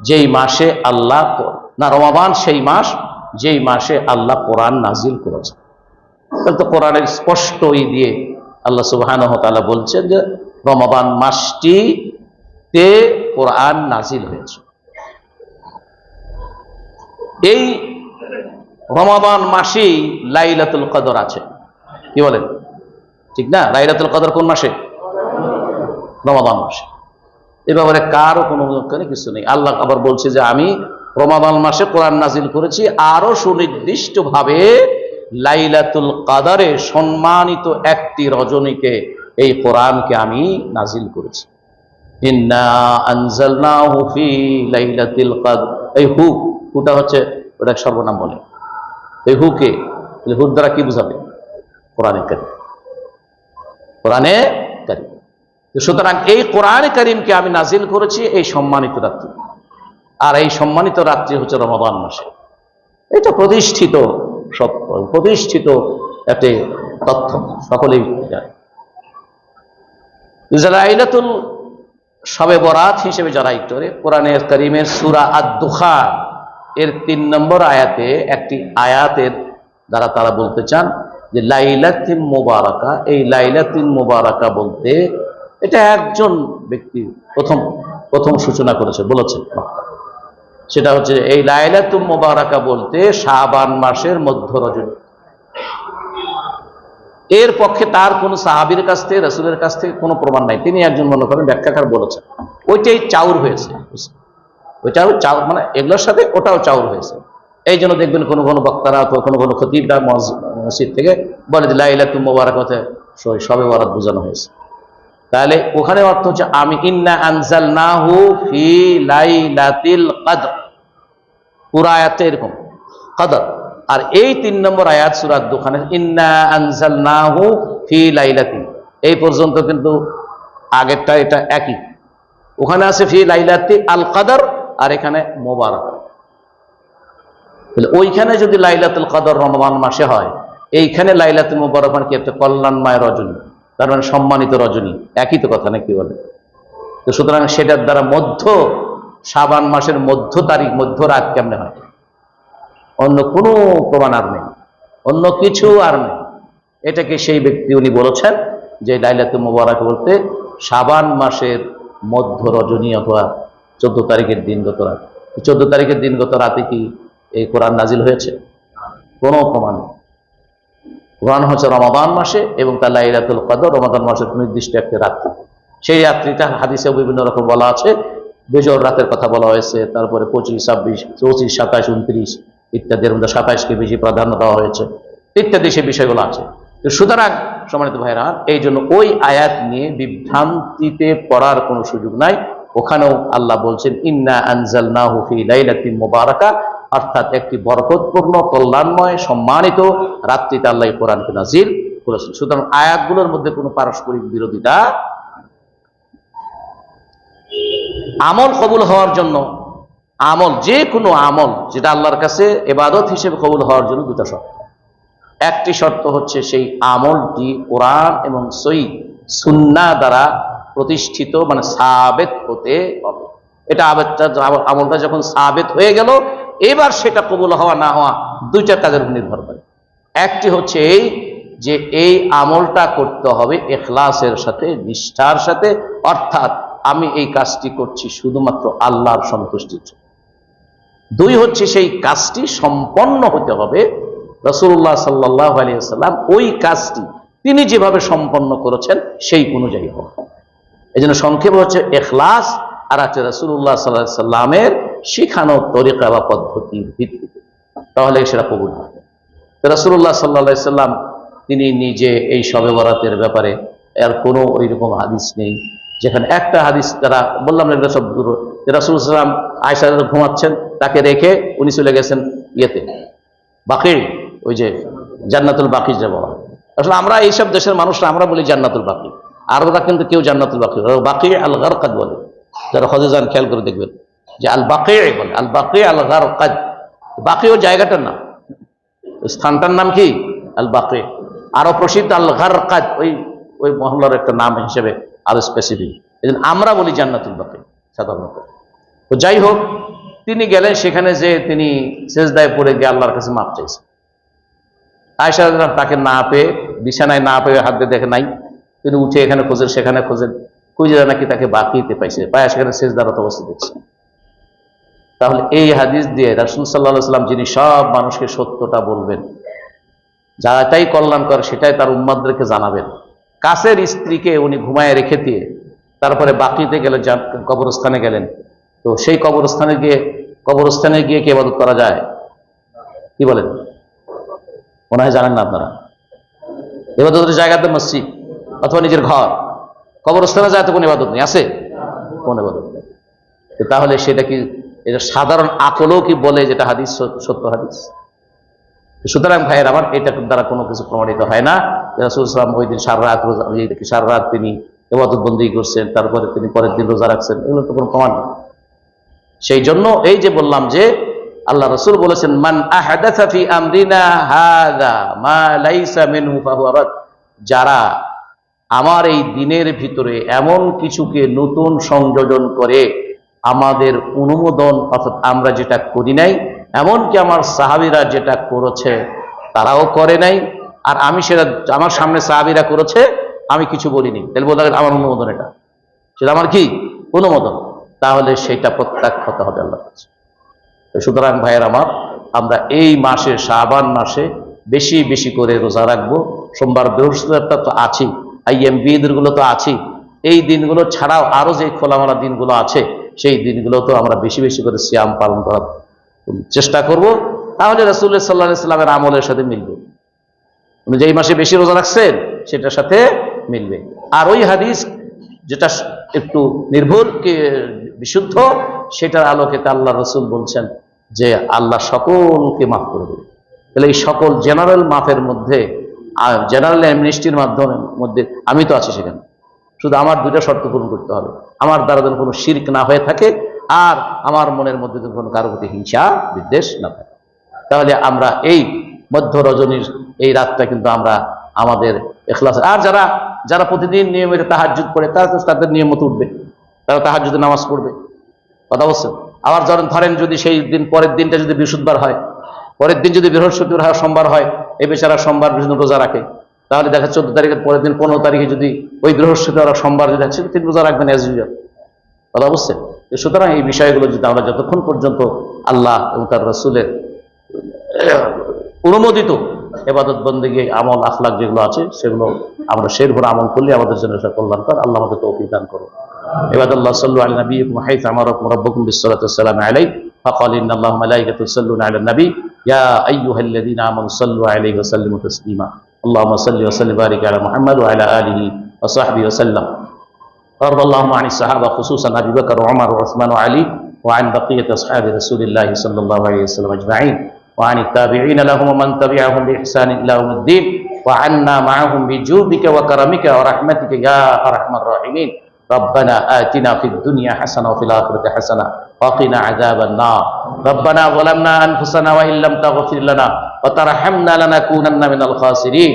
যেই মাসে আল্লাহ না, রমাদান সেই মাস যেই মাসে আল্লাহ কোরআন নাজিল করেছেন। তাহলে তো কোরআনের স্পষ্ট দিয়ে আল্লাহ সুবহানাহু ওয়া তাআলা বলছেন যে রমাদান মাসটিতে কোরআন নাজিল হয়েছে। এই রমাদান মাসেই লাইলাতুল কদর আছে। কি বলেন? ঠিক না? লাইলাতুল কদর কোন মাসে? রমাদান মাসে। এ ব্যাপারে কারও কোনো কিছু নেই। আল্লাহ আবার বলছে যে আমি রমাদান মাসে কোরআন নাজিল করেছি, আরো সুনির্দিষ্টভাবে লাইলাতুল কদরে সম্মানিত একটি রজনীকে এই কোরআনকে আমি নাজিল করেছি। ইন্না আনজালনাহু ফি লাইলাতিল কদর। এই হুটা হচ্ছে ওটা সর্বনাম বলে। এই হুকে, হুর দ্বারা কি বুঝাবে? কোরআনে কারীম, কোরআনে কারীম। সুতরাং এই কোরআনে কারীমকে আমি নাজিল করেছি এই সম্মানিত রাত্রি, আর এই সম্মানিত রাত্রি হচ্ছে রমাদান মাসে। এটা প্রতিষ্ঠিত সত্য, প্রতিষ্ঠিত একটি তথ্য, সকলেই জানে। লাইলাতুল শবে বরাত হিসেবে যারা করে কোরআনের কারীমের সূরা আদ-দুখান এর 3 নম্বর আয়াতে একটি আয়াতের দ্বারা তারা বলতে চান যে লাইলাতুল মুবারাকা। এই লাইলাতুল মুবারাকা বলতে এটা একজন ব্যক্তি প্রথম সূচনা করেছে, বলেছে। সেটা হচ্ছে এই লাইলাতুল মুবারাকা বলতে শাবান মাসের মধ্য রজনী। এর পক্ষে তার কোন সাহাবীর কাছ থেকে, রাসূলের কাছ থেকে কোনো প্রমাণ নাই। তিনি একজন মনে করেন ব্যাখ্যাকার বলেছেন ওইটাই চাউর হয়েছে। ওইটাও চাউর, মানে এগুলোর সাথে ওটাও চাউর হয়েছে। এই জন্য দেখবেন কোনো কোনো বক্তারা, কোনো খতিবরা মসজিদ থেকে বলে যে লাইলাতুল মুবারাকা হতে শবে বরাত বোঝানো হয়েছে। তাহলে ওখানে অর্থ হচ্ছে আমি ইন্না আনজালনাহু ফি লাইলাতিল কদর। পুরো আয়াতটা এরকম কদর। আর এই 3 নম্বর আয়াত সূরা আদ-দুখানের ইন্না আনজালনাহু ফি লাইলাতিন, এই পর্যন্ত কিন্তু আগেরটা এটা একই। ওখানে আছে ফি লাইলাতি আল কদর, আর এখানে মোবারক। ওইখানে যদি লাইলাতুল কদর রমজান মাসে হয়, এইখানে লাইলাতুল মোবারক মানে কি, একটা কল্যাণময় রজনী, তার মানে সম্মানিত রজনী, একই তো কথা নাকি বলে? তো সুতরাং সেটার দ্বারা শাবান মাসের মধ্য তারিখ, মধ্য রাত কেমনে হয়? অন্য কোনো প্রমাণ আর নেই, অন্য কিছু আর নেই। এটাকে সেই ব্যক্তি উনি বলেছেন যে লাইলাতুল মোবারক বলতে শাবান মাসের মধ্য রজনী অথবা 14 তারিখের দিনগত রাত। 14 তারিখের দিনগত রাতে কি এই কোরআন নাজিল হয়েছে? কোনো প্রমাণ নেই। কোরআন হচ্ছে রমাদান মাসে এবং তার লাইলাতুল কদর রমাদান মাসের নির্দিষ্ট একটি রাত্রি। সেই রাত্রিটা হাদিসে বিভিন্ন রকম বলা আছে, বেজর রাতের কথা বলা হয়েছে, তারপরে 25, 26, 24, 27, 29 ইত্যাদির মধ্যে 27কে বেশি প্রাধান্য দেওয়া হয়েছে ইত্যাদি, সে বিষয়গুলো আছে। তো সুতরাং সম্মানিত ভাইরা, এই জন্য ওই আয়াত নিয়ে বিভ্রান্তিতে পড়ার কোনো সুযোগ নাই। ওখানেও আল্লাহ বলছেন ইন্না আনজালনাহু ফি লাইলাতিন মুবারাকা, অর্থাৎ একটি বরকতপূর্ণ, কল্যাণময়, সম্মানিত রাত্রিতে আল্লাহ কোরআনকে নাজিল করেছেন। সুতরাং আয়াতগুলোর মধ্যে কোনো পারস্পরিক বিরোধিতা। আমল কবুল হওয়ার জন্য, আমল যে কোনো আমল যেটা আল্লাহর কাছে ইবাদত হিসেবে কবুল হওয়ার জন্য দুটো শর্ত। একটি শর্ত হচ্ছে সেই আমলটি কোরআন এবং সহিহ সুন্নাহ দ্বারা প্রতিষ্ঠিত, মানে সাবেত হতে হবে। এটা আমলটা যখন সাবেত হয়ে গেল, এবার সেটা কবুল হওয়া না হওয়া দুইটা কাজের উপর নির্ভর করে। একটি হচ্ছে এই যে এই আমলটা করতে হবে ইখলাসের সাথে, নিষ্ঠার সাথে, অর্থাৎ আমি এই কাজটি করছি শুধুমাত্র আল্লাহর সন্তুষ্টির জন্য। দুই হচ্ছে সেই কাজটি সম্পন্ন হতে হবে রাসূলুল্লাহ সাল্লাল্লাহু আলাইহি ওয়াসাল্লাম ওই কাজটি তিনি যেভাবে সম্পন্ন করেছেন সেই অনুযায়ী হবে। এই জন্য সংক্ষেপে হচ্ছে ইখলাস, আর আছে রাসূলুল্লাহ সাল্লাল্লাহু আলাইহি ওয়াসাল্লামের শিখানো তরিকা বা পদ্ধতির ভিত্তিতে, তাহলে সেটা কবুল হয়। রাসূলুল্লাহ সাল্লাল্লাহু আলাইহি ওয়াসাল্লাম তিনি নিজে এই শবে বরাতের ব্যাপারে এর কোনো ওই রকম হাদিস নেই, যেখানে একটা হাদিস তারা বললাম এগুলো সব দূর। রাসূলুল্লাহ সাল্লাল্লাহু আলাইহি ওয়াসাল্লাম আয়েশা ঘুমাচ্ছেন, তাকে রেখে উনি চলে গেছেন ইয়েতে, বাকি, ওই যে জান্নাতুল বাকি যে বলা। আসলে আমরা এইসব দেশের মানুষরা আমরা বলি জান্নাতুল বাকি, আর ওরা কিন্তু কেউ জান্নাতুল বাকি, বাকি আল গারকাদ বলে। যারা হজে যান খেয়াল করে দেখবেন যে আল বাকি বলে, আল বাকি আল গারকাদ। বাকি ও জায়গাটার নাম, স্থানটার নাম কি? আল বাকি। আরো প্রসিদ্ধ আল গারকাদ, ওই ওই মহল্লার একটা নাম হিসেবে আরো স্পেসিফিক। এই জন্য আমরা বলি জান্নাতুল বাকি সাধারণত। তো যাই হোক, তিনি গেলেন সেখানে, যে তিনি সেজদায় পড়ে গিয়ে আল্লাহর কাছে মাপ চাইছেন। আয়েশা তাকে না পেয়ে, বিছানায় না পেয়ে, হাত দিয়ে দেখে নাই, তিনি উঠে এখানে খোঁজেন সেখানে খোঁজেন, খুঁজে নাকি তাকে বাকিতে পাইছে, পায় সেখানে সেজদারত অবস্থা দেখছে। তাহলে এই হাদিস দিয়ে রাসূল সাল্লাল্লাহু আলাইহি ওয়াসাল্লাম, যিনি সব মানুষকে সত্যটা বলবেন, যারা তাই কল্যাণ করে সেটাই তার উম্মতদেরকে জানাবেন, কাছের স্ত্রীকে উনি ঘুমায় রেখে দিয়ে তারপরে বাকিতে গেলেন, কবরস্থানে গেলেন। তো সেই কবরস্থানে গিয়ে কি ইবাদত করা যায়? কি বলেন? মনে হয় জানেন না আপনারা। ইবাদতের জায়গাতে মসজিদ অথবা নিজের ঘর, কবরস্থানে যায় তো কোনো ইবাদত নেই, আছে? কোন ইবাদত নেই। তাহলে সেটা কি, এটা সাধারণ আকলও কি বলে যেটা হাদিস সত্য হাদিস? সুতরাং ভাইয়ের আমার, এটা দ্বারা কোনো কিছু প্রমাণিত হয় না। রাসূল সাল্লাল্লাহু আলাইহি ওয়াসাল্লাম ওই দিন সারা রাত তিনি ইবাদত বন্দেগী করছেন, তারপরে তিনি পরের দিন রোজা রাখছেন, এগুলো তো কোনো প্রমাণ নেই। সেই জন্য এই যে বললাম যে আল্লাহ রাসূল বলেছেন, মান আহাদাসা ফি আমরিনা হাযা মা লাইসা মিনহু ফাহুয়া রাদ, যারা আমার এই দিনের ভিতরে এমন কিছুকে নতুন সংযোজন করে আমাদের অনুমোদন, অর্থাৎ আমরা যেটা করি নাই, এমনকি আমার সাহাবীরা যেটা করেছে তারাও করে নাই, আর আমি সেটা আমার সামনে সাহাবীরা করেছে আমি কিছু বলিনি, তাহলে বলা আমার অনুমোদন, এটা সেটা আমার কি অনুমোদন, তাহলে সেটা প্রত্যাখ্যাত হবে আল্লাহর কাছে। সুতরাং ভাইয়ের আমার, আমরা এই মাসে, শাবান মাসে বেশি বেশি করে রোজা রাখবো। সোমবার বৃহস্পতিবার তো আছেই, আইএম বিদগুলো তো আছেই, এই দিনগুলো ছাড়াও আরো যে খোলামেলা দিনগুলো আছে সেই দিনগুলো তো আমরা বেশি বেশি করে সিয়াম পালন করার চেষ্টা করব। তাহলে রাসূলুল্লাহ সাল্লাল্লাহু আলাইহি ওয়াসাল্লামের আমলের সাথে মিলবে, উনি যেই মাসে বেশি রোজা রাখছেন সেটার সাথে মিলবে। আর ওই হাদিস যেটা একটু নির্ভুল বিশুদ্ধ, সেটার আলোকে আল্লাহ রাসূল বলছেন যে আল্লাহ সকলকে মাফ করে দেবে। তাহলে এই সকল জেনারেল মাফের মধ্যে জেনারেল অ্যামনিস্টির মধ্যে আমি তো আছি সেখানে। শুধু আমার দুইটা শর্ত পূরণ করতে হবে, আমার দ্বারা যেন কোনো শিরক না হয়ে থাকে, আর আমার মনের মধ্যে যেন কোনো কারো প্রতি হিংসা বিদ্বেষ না থাকে। তাহলে আমরা এই মধ্য রজনীর এই রাতটা কিন্তু আমরা আমাদের ইখলাস, আর যারা যারা প্রতিদিন নিয়মিত তাহাজ্জুদ পড়ে তারা তো তাদের নিয়ম মতো উঠবে, তারা তাহাজ্জুদে নামাজ পড়বে, কথা বলছেন। আবার ধরেন যদি সেই দিন পরের দিনটা যদি বৃহস্পতিবার হয়, পরের দিন যদি বৃহস্পতিবার হয়, সোমবার হয়, এই বেচারা সোমবার বৃহস্পতি রোজা রাখে, তাহলে দেখা 14 তারিখের পরের দিন 15 তারিখে যদি ওই বৃহস্পতিবার সোমবার যদি আছে, তিনি রোজা রাখবেন অ্যাজ ইউজুয়াল, কথা বুঝছেন। সুতরাং এই বিষয়গুলো যদি আমরা যতক্ষণ পর্যন্ত আল্লাহ এবং তার রাসূলের অনুমোদিত ইবাদত বন্দেগী আমল আখলাক যেগুলো আছে সেগুলো আমরা সেরকম আমল করলে আমাদের জন্য কল্যাণকর। আল্লাহ আমাদের তৌফিক দান করুন। ইবাদাল্লাহ সাল্লু আলা নবিয়িকুম হাইথু আমারাকুম রাব্বুকুম বিসসালাতি ওয়াসসালামু আলাইহি ফাকাল ইন্নাল্লাহা ওয়া মালাইকাতাহু ইউসাল্লুনা আলান নবী ইয়া আইয়ুহাল্লাযীনা আমানু সাল্লু আলাইহি ওয়া সাল্লিমু তাসলিমা আল্লাহুম্মা সাল্লি ওয়া সাল্লিম বারিক আলা মুহাম্মাদ ওয়া আলা আলিহি ওয়া সাহবিহি ওয়া সাল্লাম। وارض اللهم عن الصحابة خصوصا أبي بكر وعمر وعثمان وعلي وعن بقية أصحاب رسول الله صلى الله عليه وسلم أجمعين وعن التابعين لهم ومن تبعهم بإحسان إلى يوم الدين وعنا معهم بجودك وكرمك ورحمتك يا أرحم الراحمين. ربنا آتنا في الدنيا حسنة وفي الآخرة حسنة وقنا عذاب النار. ربنا ظلمنا أنفسنا وإن لم تغفر لنا وترحمنا لنكونن من الخاسرين.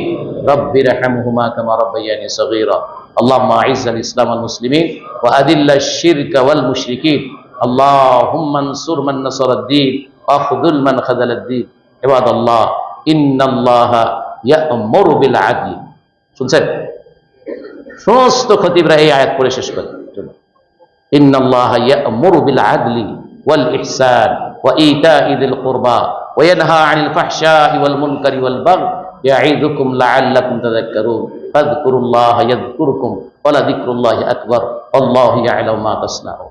رب ارحمهما كما ربياني صغيرا. اللهم أعز الإسلام والمسلمين وأذل الشرك والمشركين. اللهم انصر من نصر الدين واخذل من خذل الدين. عباد الله إن الله يأمر بالعدل. শুনছেন? সমস্ত খতিবরা এই আয়াত পড়ে শেষ করে ইন্নাল্লাহা ইয়া'মুরু বিল আদলি ওয়াল ইহসান ওয়া ইতা'i যিল কুরবা ওয়া ইয়ানহা 'আনিল ফাহশা'i ওয়াল মুনকারি ওয়াল বাগই ইয়া'iযুকুম লা'আল্লাকুম তাযাক্কারুন ফাযকুরুল্লাহা ইয়াযকুরকুম ওয়া লাযিকরুল্লাহি আকবার আল্লাহু ইয়া'লামু মা তাসনাউন।